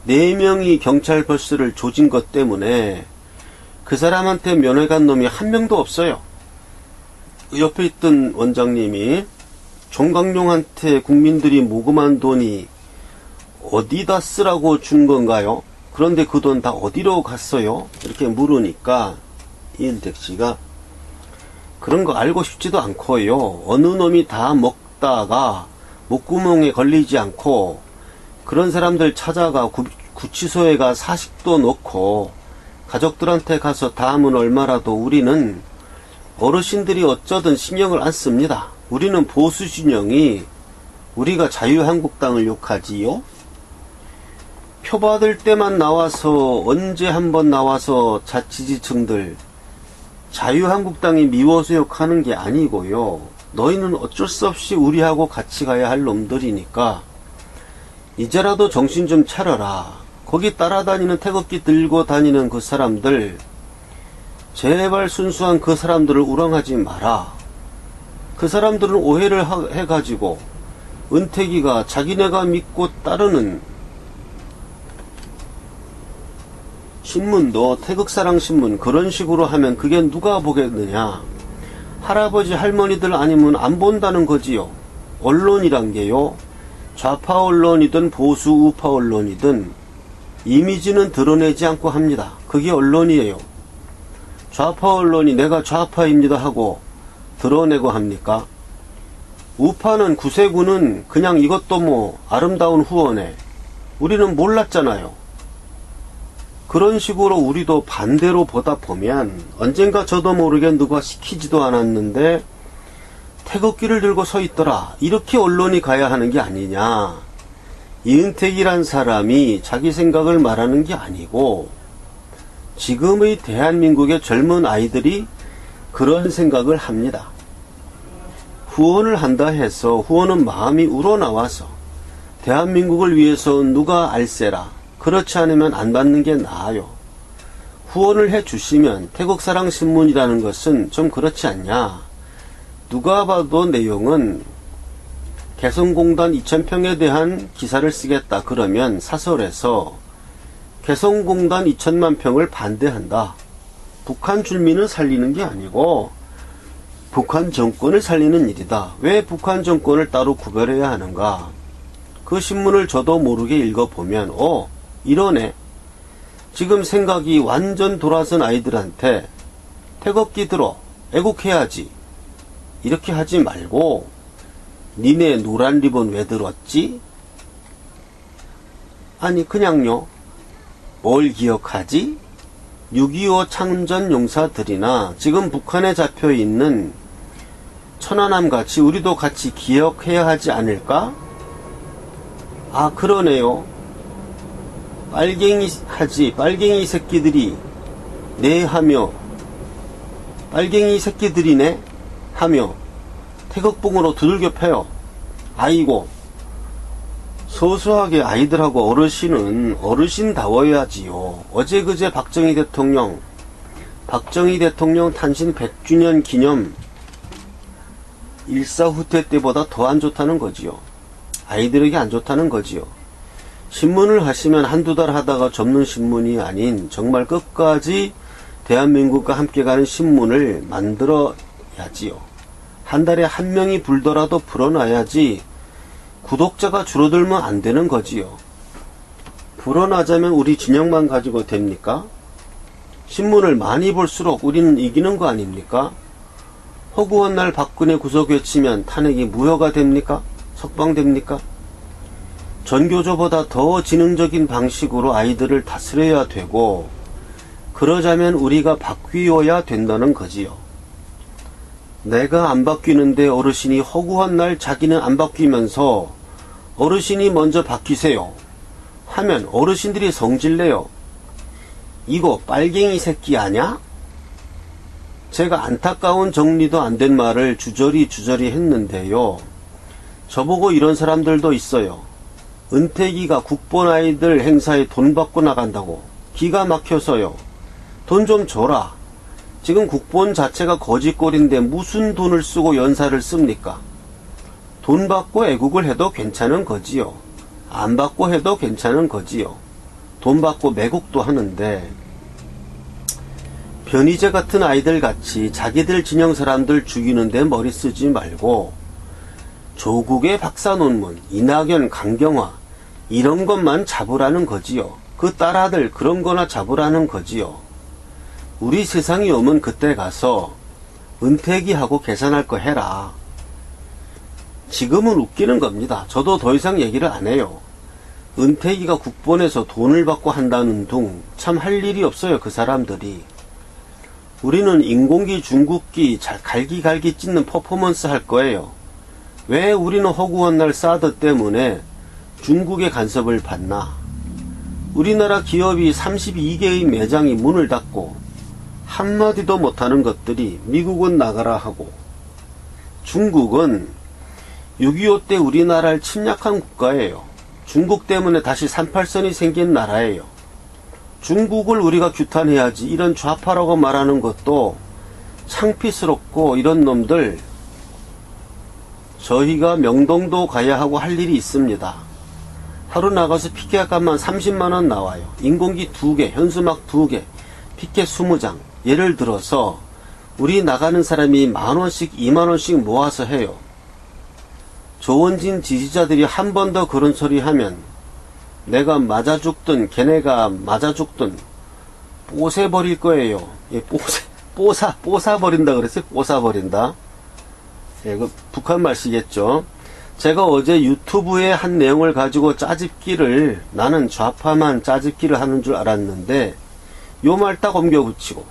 4명이 경찰 버스를 조진 것 때문에 그 사람한테 면회 간 놈이 한 명도 없어요. 옆에 있던 원장님이 종강용한테 국민들이 모금한 돈이 어디다 쓰라고 준 건가요? 그런데 그 돈 다 어디로 갔어요? 이렇게 물으니까 이은택 씨가 그런 거 알고 싶지도 않고요. 어느 놈이 다 먹다가 목구멍에 걸리지 않고 그런 사람들 찾아가 구치소에 가 사식도 넣고 가족들한테 가서 다음은 얼마라도 우리는 어르신들이 어쩌든 신경을 안 씁니다. 우리는 보수 진영이 우리가 자유한국당을 욕하지요? 표 받을 때만 나와서 언제 한번 나와서 자치지층들 자유한국당이 미워서 욕하는 게 아니고요. 너희는 어쩔 수 없이 우리하고 같이 가야 할 놈들이니까 이제라도 정신 좀 차려라. 거기 따라다니는 태극기 들고 다니는 그 사람들 제발 순수한 그 사람들을 우롱하지 마라. 그 사람들은 오해를 해가지고 은택이가 자기네가 믿고 따르는 신문도 태극사랑신문 그런 식으로 하면 그게 누가 보겠느냐. 할아버지 할머니들 아니면 안 본다는 거지요. 언론이란 게요. 좌파 언론이든 보수 우파 언론이든 이미지는 드러내지 않고 합니다. 그게 언론이에요. 좌파 언론이 내가 좌파입니다 하고 드러내고 합니까? 우파는 구세군은 그냥 이것도 뭐 아름다운 후원에 우리는 몰랐잖아요. 그런 식으로 우리도 반대로 보다 보면 언젠가 저도 모르게 누가 시키지도 않았는데 태극기를 들고 서 있더라. 이렇게 언론이 가야 하는 게 아니냐. 이은택이란 사람이 자기 생각을 말하는 게 아니고 지금의 대한민국의 젊은 아이들이 그런 생각을 합니다. 후원을 한다 해서 후원은 마음이 우러나와서 대한민국을 위해서 누가 알세라. 그렇지 않으면 안 받는 게 나아요. 후원을 해주시면 태국사랑신문이라는 것은 좀 그렇지 않냐. 누가 봐도 내용은 개성공단 2000평에 대한 기사를 쓰겠다 그러면 사설에서 개성공단 2000만 평을 반대한다. 북한 주민을 살리는 게 아니고 북한 정권을 살리는 일이다. 왜 북한 정권을 따로 구별해야 하는가. 그 신문을 저도 모르게 읽어보면 이러네. 지금 생각이 완전 돌아선 아이들한테 태극기 들어 애국해야지 이렇게 하지 말고 니네 노란 리본 왜 들었지? 아니 그냥요. 뭘 기억하지? 6.25 참전 용사들이나 지금 북한에 잡혀있는 천안함같이 우리도 같이 기억해야 하지 않을까? 아 그러네요. 빨갱이 새끼들이 네 하며 빨갱이 새끼들이네 하며 태극봉으로 두들겨 패요. 아이고 소소하게 아이들하고 어르신은 어르신다워야지요. 어제 그제 박정희 대통령 탄신 100주년 기념 일사후퇴 때보다 더 안 좋다는 거지요. 아이들에게 안 좋다는 거지요. 신문을 하시면 한두 달 하다가 접는 신문이 아닌 정말 끝까지 대한민국과 함께 가는 신문을 만들어야지요. 한 달에 한 명이 불더라도 불어놔야지 구독자가 줄어들면 안 되는 거지요. 불어나자면 우리 진영만 가지고 됩니까? 신문을 많이 볼수록 우리는 이기는 거 아닙니까? 허구한 날 박근혜 구속 외치면 탄핵이 무효가 됩니까? 석방됩니까? 전교조보다 더 지능적인 방식으로 아이들을 다스려야 되고 그러자면 우리가 바뀌어야 된다는 거지요. 내가 안 바뀌는데 어르신이 허구한 날 자기는 안 바뀌면서 어르신이 먼저 바뀌세요 하면 어르신들이 성질내요. 이거 빨갱이 새끼 아냐? 제가 안타까운 정리도 안 된 말을 주저리 했는데요. 저보고 이런 사람들도 있어요. 은택이가 국본 아이들 행사에 돈 받고 나간다고. 기가 막혀서요. 돈 좀 줘라. 지금 국본 자체가 거지꼴인데 무슨 돈을 쓰고 연사를 씁니까? 돈 받고 애국을 해도 괜찮은 거지요. 안 받고 해도 괜찮은 거지요. 돈 받고 매국도 하는데 변희재 같은 아이들 같이 자기들 진영 사람들 죽이는데 머리 쓰지 말고 조국의 박사 논문, 이낙연, 강경화 이런 것만 잡으라는 거지요. 그 딸아들 그런 거나 잡으라는 거지요. 우리 세상이 오면 그때 가서 은퇴기하고 계산할 거 해라. 지금은 웃기는 겁니다. 저도 더 이상 얘기를 안 해요. 은퇴기가 국본에서 돈을 받고 한다는 둥 참 할 일이 없어요. 그 사람들이. 우리는 인공기, 중국기 잘 갈기갈기 찢는 퍼포먼스 할 거예요. 왜 우리는 허구한 날 사드 때문에 중국의 간섭을 받나? 우리나라 기업이 32개의 매장이 문을 닫고 한마디도 못하는 것들이 미국은 나가라 하고, 중국은 6.25 때 우리나라를 침략한 국가예요. 중국 때문에 다시 38선이 생긴 나라예요. 중국을 우리가 규탄해야지, 이런 좌파라고 말하는 것도 창피스럽고, 이런 놈들 저희가 명동도 가야 하고 할 일이 있습니다. 하루 나가서 피켓값만 30만원 나와요. 인공기 2개, 현수막 2개, 피켓 20장. 예를 들어서 우리 나가는 사람이 만원씩 2만원씩 모아서 해요. 조원진 지지자들이 한 번 더 그런 소리 하면 내가 맞아 죽든 걔네가 맞아 죽든 뽀세버릴 거예요. 예, 뽀사버린다 그랬어요? 뽀사버린다. 예, 그 북한 말씨겠죠. 제가 어제 유튜브에 한 내용을 가지고 짜집기를, 나는 좌파만 짜집기를 하는 줄 알았는데 요 말 딱 옮겨 붙이고,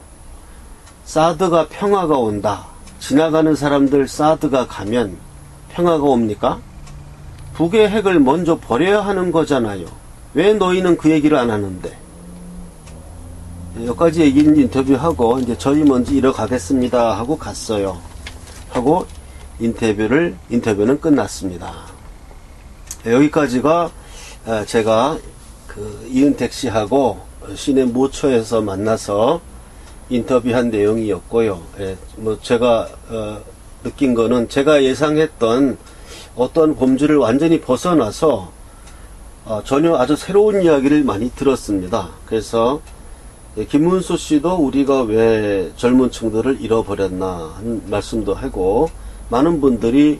사드가 평화가 온다. 지나가는 사람들 사드가 가면 평화가 옵니까? 북의 핵을 먼저 버려야 하는 거잖아요. 왜 너희는 그 얘기를 안 하는데? 여기까지 얘기 인터뷰하고 이제 저희 먼저 이뤄가겠습니다 하고 갔어요. 하고 인터뷰는 끝났습니다. 여기까지가 제가 그 이은택 씨하고 시내 모처에서 만나서 인터뷰한 내용이었고요. 뭐 제가 느낀 거는, 제가 예상했던 어떤 범주를 완전히 벗어나서 전혀 아주 새로운 이야기를 많이 들었습니다. 그래서 김문수 씨도 우리가 왜 젊은 층들을 잃어버렸나 하는 말씀도 하고, 많은 분들이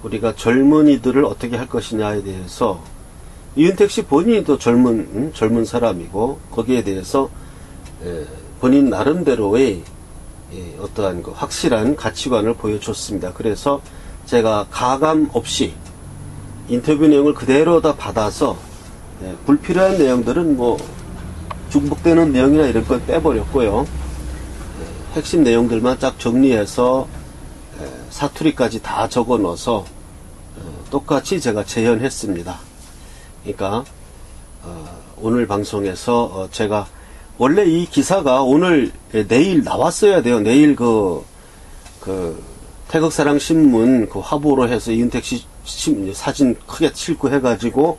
우리가 젊은이들을 어떻게 할 것이냐에 대해서, 이은택 씨 본인도 젊은 사람이고, 거기에 대해서 본인 나름대로의 어떠한 그 확실한 가치관을 보여줬습니다. 그래서 제가 가감 없이 인터뷰 내용을 그대로 다 받아서 불필요한 내용들은 뭐 중복되는 내용이나 이런 건 빼버렸고요. 핵심 내용들만 쫙 정리해서 사투리까지 다 적어 넣어서 똑같이 제가 재현했습니다. 그러니까 오늘 방송에서 제가 원래 이 기사가 내일 나왔어야 돼요. 내일 그 태극사랑 신문 그 화보로 해서 이은택 씨 사진 크게 싣고 해가지고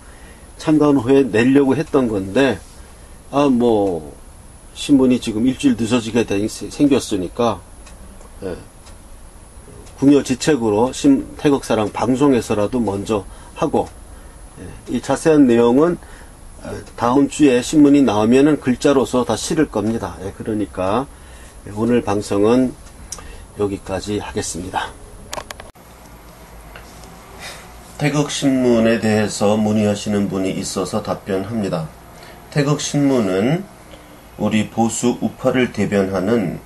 참관 후에 내려고 했던 건데, 뭐 신문이 지금 일주일 늦어지게 생겼으니까 궁여지책으로 태극사랑 방송에서라도 먼저 하고, 이 자세한 내용은 다음 주에 신문이 나오면은 글자로서 다 실을 겁니다. 그러니까 오늘 방송은 여기까지 하겠습니다. 태극신문에 대해서 문의하시는 분이 있어서 답변합니다. 태극신문은 우리 보수 우파를 대변하는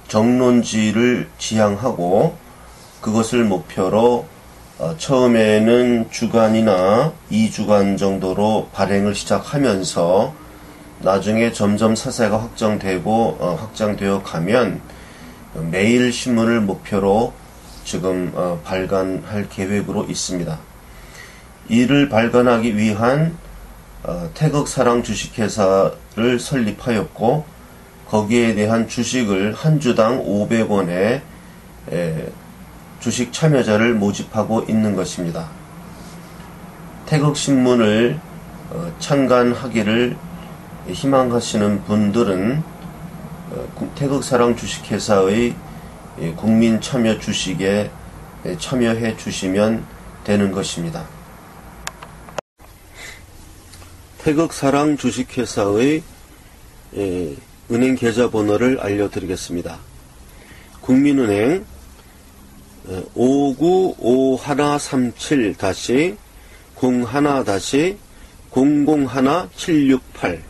정론지를 지향하고, 그것을 목표로 처음에는 주간이나 2주간 정도로 발행을 시작하면서 나중에 점점 사세가 확장되어 가면 매일 신문을 목표로 지금 발간할 계획으로 있습니다. 이를 발간하기 위한 태극사랑 주식회사를 설립하였고, 거기에 대한 주식을 한 주당 500원에 주식 참여자를 모집하고 있는 것입니다. 태극신문을 창간하기를 희망하시는 분들은 태극사랑 주식회사의 국민참여 주식에 참여해 주시면 되는 것입니다. 태극사랑 주식회사의 은행 계좌번호를 알려드리겠습니다. 국민은행 595137-01-001768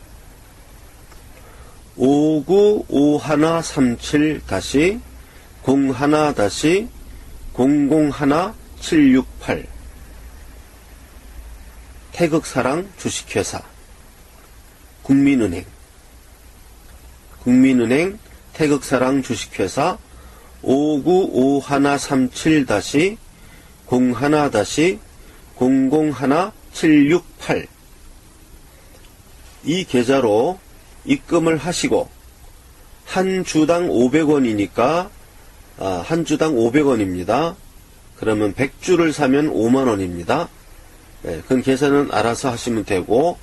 5951-01-001768 태극사랑 주식회사 국민은행 태극사랑 주식회사 5951-01-001768 이 계좌로 입금을 하시고 한 주당 500원이니까 한 주당 500원입니다. 그러면 100주를 사면 5만원입니다. 네, 그건 계산은 알아서 하시면 되고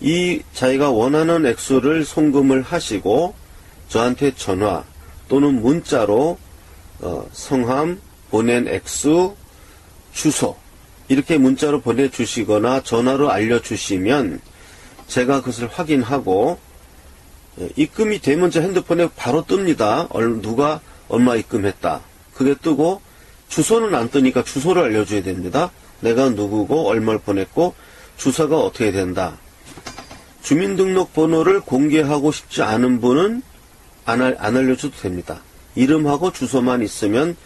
이 자기가 원하는 액수를 송금을 하시고 저한테 전화 또는 문자로 성함, 보낸 액수, 주소 이렇게 문자로 보내주시거나 전화로 알려주시면 제가 그것을 확인하고 입금이 되면 제 핸드폰에 바로 뜹니다. 누가 얼마 입금했다. 그게 뜨고 주소는 안 뜨니까 주소를 알려줘야 됩니다. 내가 누구고 얼마를 보냈고 주소가 어떻게 된다. 주민등록번호를 공개하고 싶지 않은 분은 안 알려줘도 됩니다. 이름하고 주소만 있으면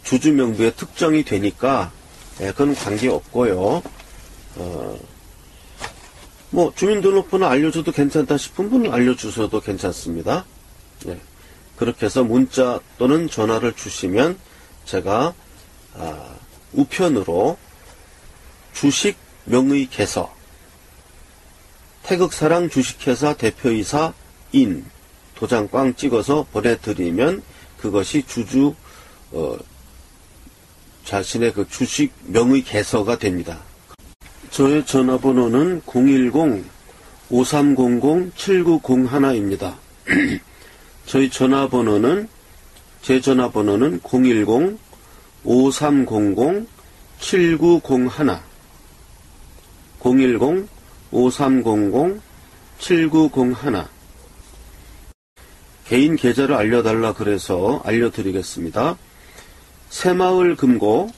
주주명부에 특정이 되니까 그건 관계없고요. 뭐 주민등록번호 알려줘도 괜찮다 싶은 분은 알려주셔도 괜찮습니다. 네. 그렇게 해서 문자 또는 전화를 주시면 제가 우편으로 주식 명의 개서 태극사랑 주식회사 대표이사 인 도장 꽝 찍어서 보내드리면 그것이 주주 자신의 그 주식 명의 개서가 됩니다. 저의 전화번호는 010-5300-7901입니다. 저희 전화번호는 제 전화번호는 010-5300-7901 010-5300-7901 개인 계좌를 알려달라 그래서 알려드리겠습니다. 새마을금고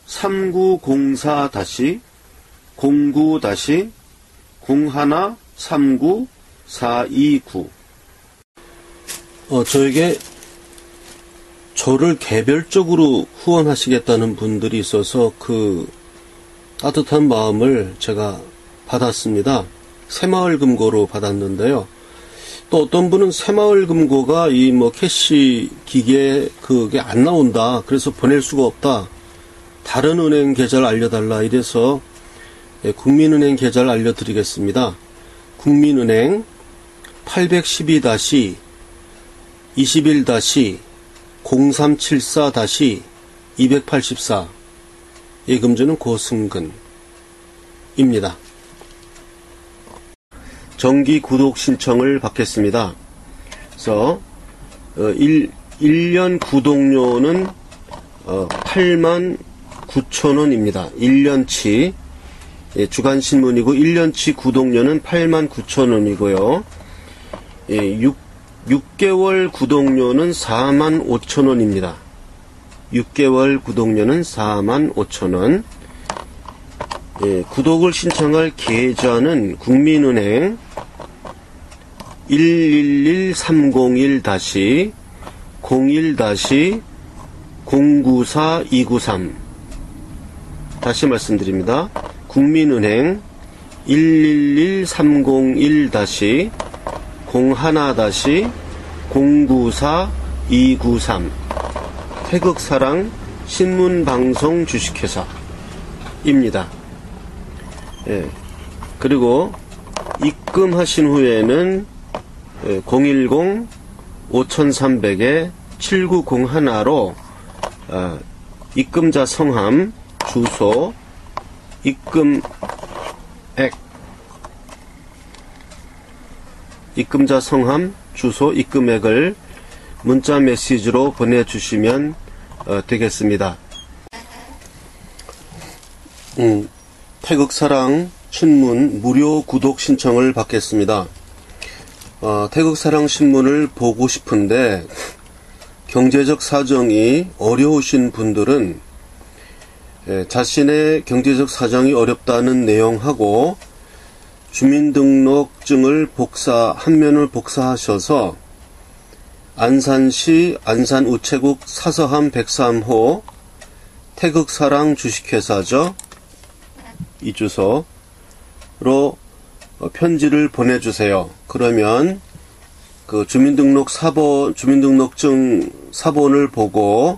3904-09-0139-429 저에게 저를 개별적으로 후원하시겠다는 분들이 있어서 그 따뜻한 마음을 제가 받았습니다. 새마을금고로 받았는데요. 또 어떤 분은 새마을금고가 이 캐시 기계에 그게 안 나온다. 그래서 보낼 수가 없다. 다른 은행 계좌를 알려달라. 이래서 국민은행 계좌를 알려드리겠습니다. 국민은행 812-21-0374-284 예금주는 고승근입니다. 정기 구독 신청을 받겠습니다. 그래서 1년 구독료는 89,000원입니다. 1년치 주간신문이고 1년치 구독료는 89,000원이고요. 6개월 구독료는 45,000원입니다. 6개월 구독료는 45,000원. 구독을 신청할 계좌는 국민은행 111-30-01-094-293 다시 말씀드립니다. 국민은행 111-30-01-094-293 태극사랑 신문방송 주식회사입니다. 그리고 입금하신 후에는 010-5300-7901로 입금자 성함, 주소, 입금액, 입금자 성함, 주소, 입금액을 문자 메시지로 보내주시면 되겠습니다. 태극사랑 신문 무료 구독 신청을 받겠습니다. 태극사랑 신문을 보고 싶은데 경제적 사정이 어려우신 분들은 자신의 경제적 사정이 어렵다는 내용하고 주민등록증을 한 면을 복사하셔서 안산시 안산우체국 사서함 103호 태극사랑 주식회사죠. 이 주소로 편지를 보내주세요. 그러면 그 주민등록증 사본을 보고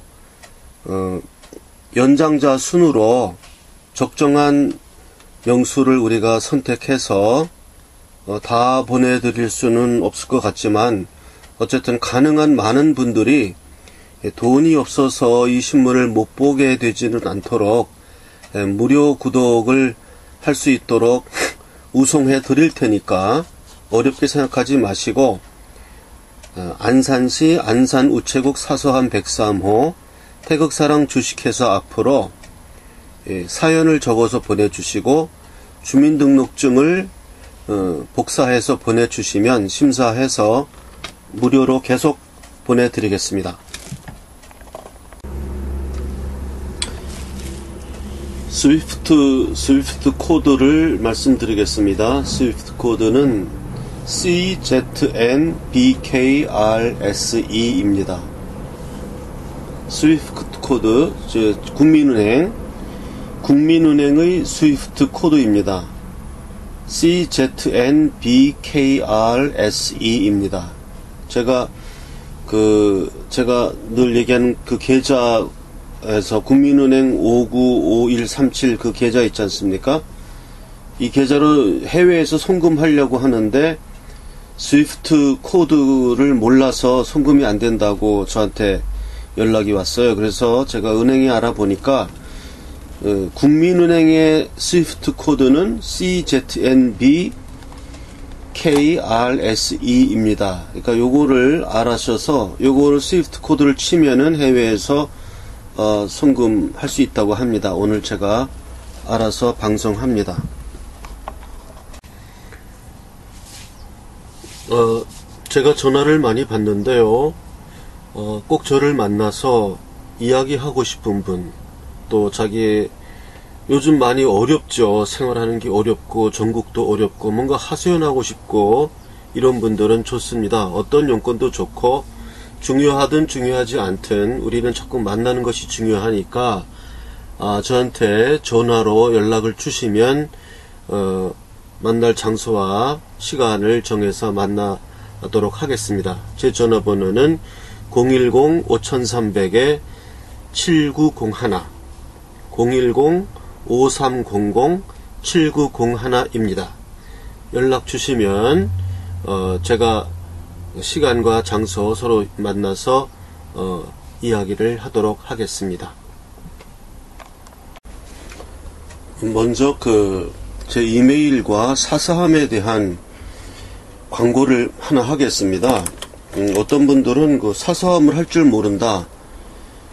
연장자 순으로 적정한 명수를 우리가 선택해서 다 보내드릴 수는 없을 것 같지만 어쨌든 가능한 많은 분들이 돈이 없어서 이 신문을 못 보게 되지는 않도록 무료 구독을 할 수 있도록 우송해 드릴 테니까 어렵게 생각하지 마시고 안산시 안산우체국 사서함 103호 태극사랑 주식회사 앞으로 사연을 적어서 보내주시고 주민등록증을 복사해서 보내주시면 심사해서 무료로 계속 보내드리겠습니다. 스위프트 코드를 말씀드리겠습니다. 스위프트 코드는 CZNBKRSE입니다. 스위프트 코드, 국민은행의 스위프트 코드입니다. CZNBKRSE입니다. 제가 늘 얘기하는 그 계좌에서 국민은행 595137 그 계좌 있지 않습니까? 이 계좌로 해외에서 송금하려고 하는데 스위프트 코드를 몰라서 송금이 안 된다고 저한테 연락이 왔어요. 그래서 제가 은행에 알아보니까 국민은행의 스위프트 코드는 CZNBKRSE입니다. 그러니까 요거를 알아셔서 요거를 스위프트 코드를 치면은 해외에서 송금할 수 있다고 합니다. 오늘 제가 알아서 방송합니다. 제가 전화를 많이 받는데요. 꼭 저를 만나서 이야기하고 싶은 분, 또 자기 요즘 많이 어렵죠. 생활하는 게 어렵고 전국도 어렵고 뭔가 하소연하고 싶고 이런 분들은 좋습니다. 어떤 용건도 좋고 중요하든 중요하지 않든 우리는 자꾸 만나는 것이 중요하니까 저한테 전화로 연락을 주시면 만날 장소와 시간을 정해서 만나도록 하겠습니다. 제 전화번호는 010-5300-7901 010-5300-7901입니다. 연락 주시면 제가 시간과 장소 서로 만나서 이야기를 하도록 하겠습니다. 먼저 제 이메일과 사서함에 대한 광고를 하나 하겠습니다. 어떤 분들은 사서함을 할 줄 모른다,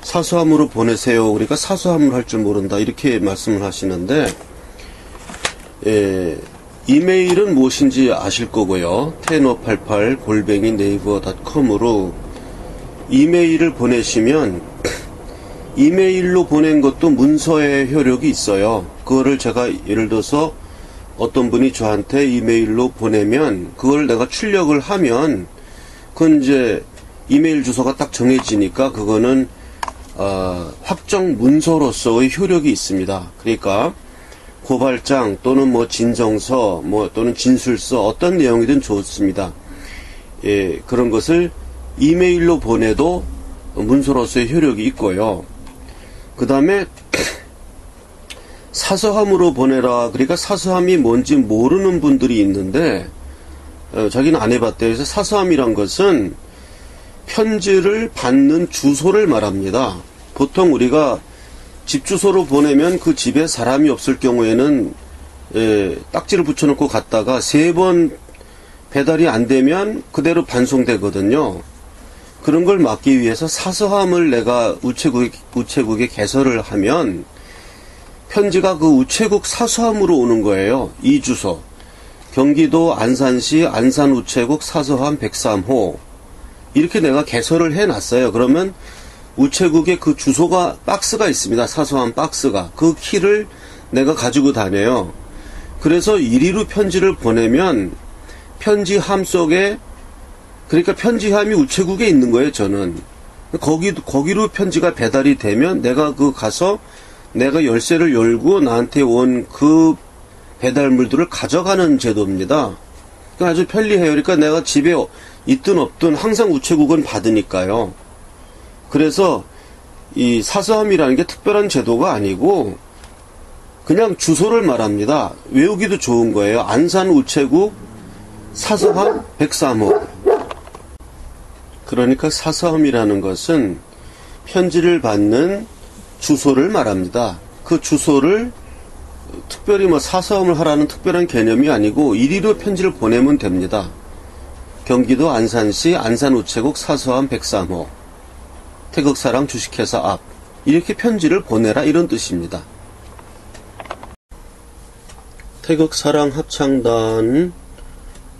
사서함으로 보내세요. 우리가 사서함을 할 줄 모른다 이렇게 말씀을 하시는데 이메일은 무엇인지 아실 거고요. tenor88@naver.com으로 이메일을 보내시면 이메일로 보낸 것도 문서의 효력이 있어요. 그거를 제가 예를 들어서 어떤 분이 저한테 이메일로 보내면 그걸 내가 출력을 하면 그건 이제 이메일 주소가 딱 정해지니까 그거는 확정 문서로서의 효력이 있습니다. 그러니까 고발장 또는 진정서 또는 진술서 어떤 내용이든 좋습니다. 그런 것을 이메일로 보내도 문서로서의 효력이 있고요. 그 다음에 사서함으로 보내라. 그러니까 사서함이 뭔지 모르는 분들이 있는데 자기는 안 해봤대요. 그래서 사서함이란 것은 편지를 받는 주소를 말합니다. 보통 우리가 집 주소로 보내면 그 집에 사람이 없을 경우에는 딱지를 붙여놓고 갔다가 3번 배달이 안 되면 그대로 반송되거든요. 그런 걸 막기 위해서 사서함을 내가 우체국에 개설을 하면 편지가 그 우체국 사서함으로 오는 거예요. 이 주소. 경기도 안산시 안산우체국 사서함 103호. 이렇게 내가 개설을 해놨어요. 그러면 우체국에 그 주소가 박스가 있습니다. 사서함 박스가. 그 키를 내가 가지고 다녀요. 그래서 이리로 편지를 보내면 편지함 속에, 그러니까 편지함이 우체국에 있는 거예요, 저는. 거기로 편지가 배달이 되면 내가 가서 내가 열쇠를 열고 나한테 온 그 배달물들을 가져가는 제도입니다. 그러니까 아주 편리해요. 그러니까 내가 집에 있든 없든 항상 우체국은 받으니까요. 그래서 이 사서함이라는 게 특별한 제도가 아니고 그냥 주소를 말합니다. 외우기도 좋은 거예요. 안산 우체국 사서함 103호. 그러니까 사서함이라는 것은 편지를 받는 주소를 말합니다. 그 주소를 특별히 사서함을 하라는 특별한 개념이 아니고 이리로 편지를 보내면 됩니다. 경기도 안산시 안산우체국 사서함 103호 태극사랑 주식회사 앞, 이렇게 편지를 보내라, 이런 뜻입니다. 태극사랑 합창단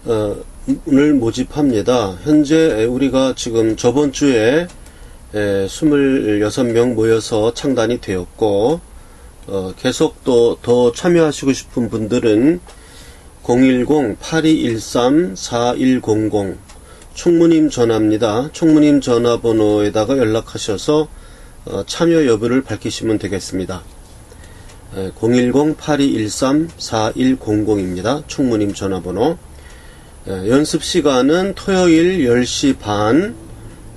을 모집합니다. 현재 우리가 지금 저번 주에 26명 모여서 창단이 되었고, 계속 또 더 참여하시고 싶은 분들은 010-8213-4100 총무님 전화입니다. 총무님 전화번호에다가 연락하셔서 참여 여부를 밝히시면 되겠습니다. 010-8213-4100입니다. 총무님 전화번호. 연습 시간은 토요일 10시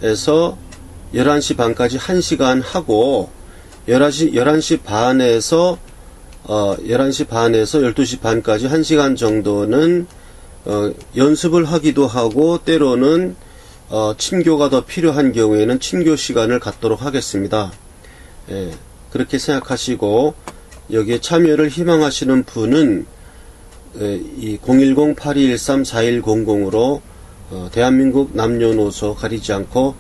반에서 11시 반까지 1시간 하고, 11시 반에서 12시 반까지 1시간 정도는 연습을 하기도 하고, 때로는 침교가 더 필요한 경우에는 침교 시간을 갖도록 하겠습니다. 그렇게 생각하시고 여기에 참여를 희망하시는 분은 이 010-8213-4100으로 대한민국 남녀노소 가리지 않고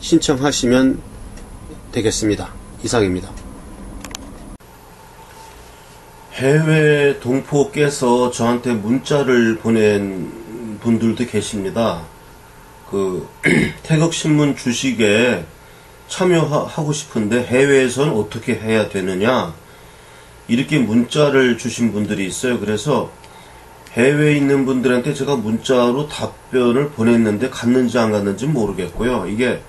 신청하시면 되겠습니다. 이상입니다. 해외 동포께서 저한테 문자를 보낸 분들도 계십니다. 태극신문 주식에 참여하고 싶은데 해외에선 어떻게 해야 되느냐, 이렇게 문자를 주신 분들이 있어요. 그래서 해외에 있는 분들한테 제가 문자로 답변을 보냈는데 갔는지 안 갔는지 모르겠고요. 이게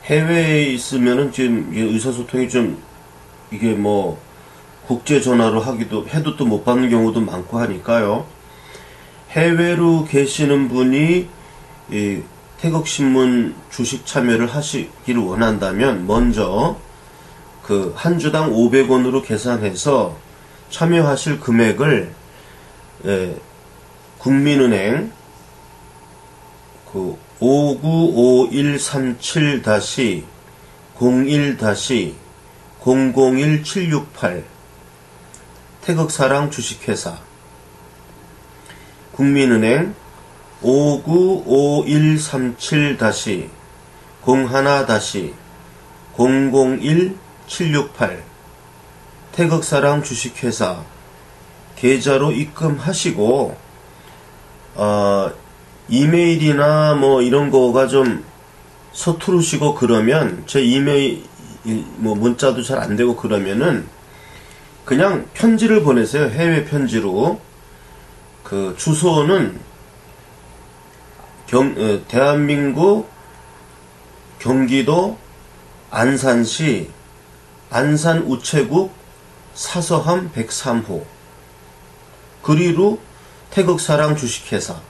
해외에 있으면은 지금 의사소통이 좀 이게 국제 전화로 해도 또 못 받는 경우도 많고 하니까요. 해외로 계시는 분이 이 태극신문 주식 참여를 하시기를 원한다면 먼저 한 주당 500원으로 계산해서 참여하실 금액을 국민은행 595137-01-001768 태극사랑 주식회사, 국민은행 5951-01-001768 태극사랑 주식회사 계좌로 입금하시고, 이메일이나 이런 거가 좀 서투르시고 그러면 제 이메일 문자도 잘 안 되고 그러면은 그냥 편지를 보내세요. 해외 편지로. 주소는 대한민국 경기도 안산시 안산우체국 사서함 103호 그리로 태극사랑 주식회사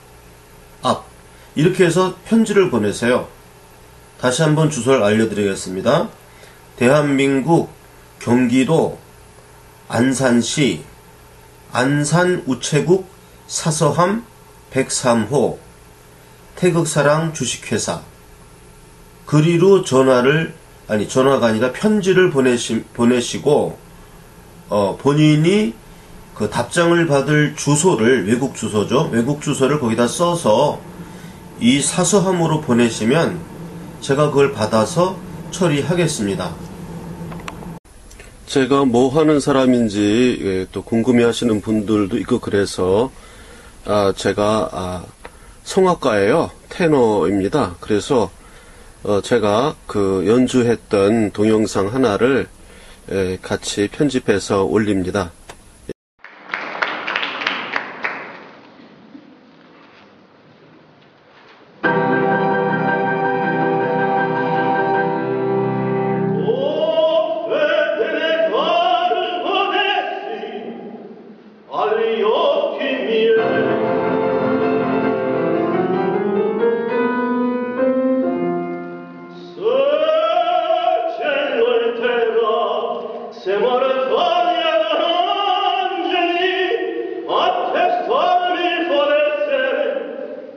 앞, 이렇게 해서 편지를 보내세요. 다시 한번 주소를 알려드리겠습니다. 대한민국 경기도 안산시 안산우체국 사서함 103호 태극사랑 주식회사 그리로 전화가 아니라 편지를 보내시고, 본인이 답장을 받을 주소를, 외국 주소죠. 외국 주소를 거기다 써서 이 사서함으로 보내시면 제가 그걸 받아서 처리하겠습니다. 제가 뭐 하는 사람인지 또 궁금해 하시는 분들도 있고, 그래서 제가 성악가예요. 테너입니다. 그래서 제가 연주했던 동영상 하나를 같이 편집해서 올립니다.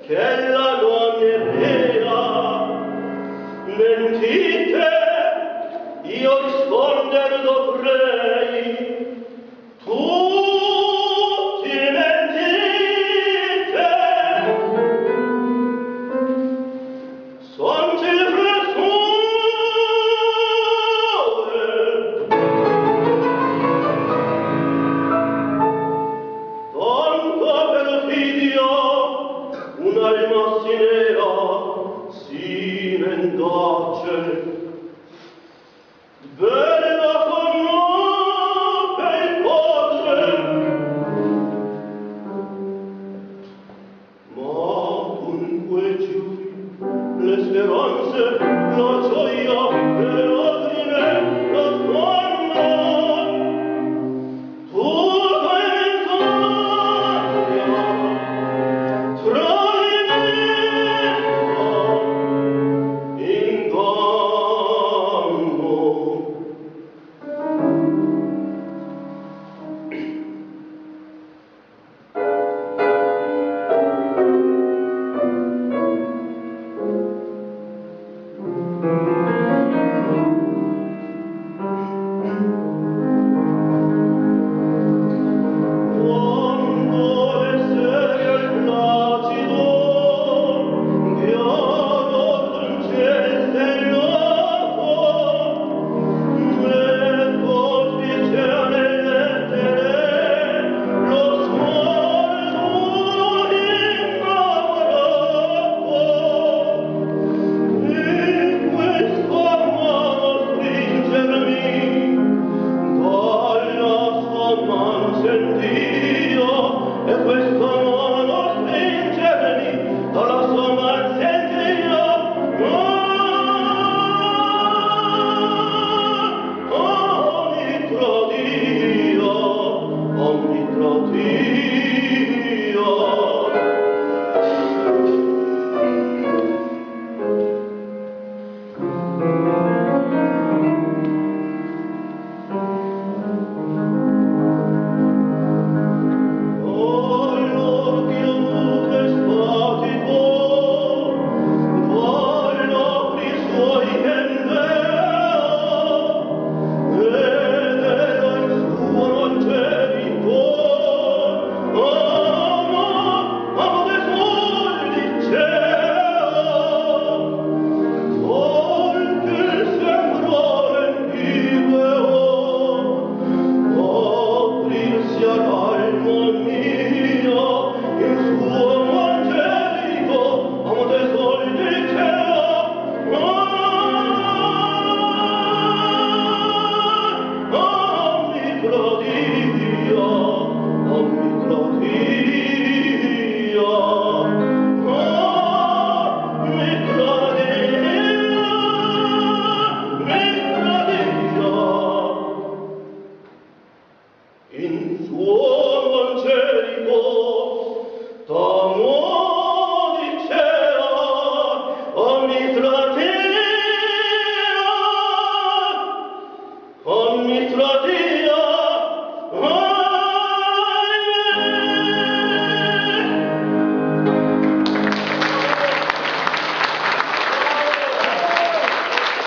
che la nuomerea mentite io risponder dovrei tutti mentite son cifre sue tanto perfidio un'anima sinea si mendace bella conobbe il padre ma dunque giù le speranze la gioia e la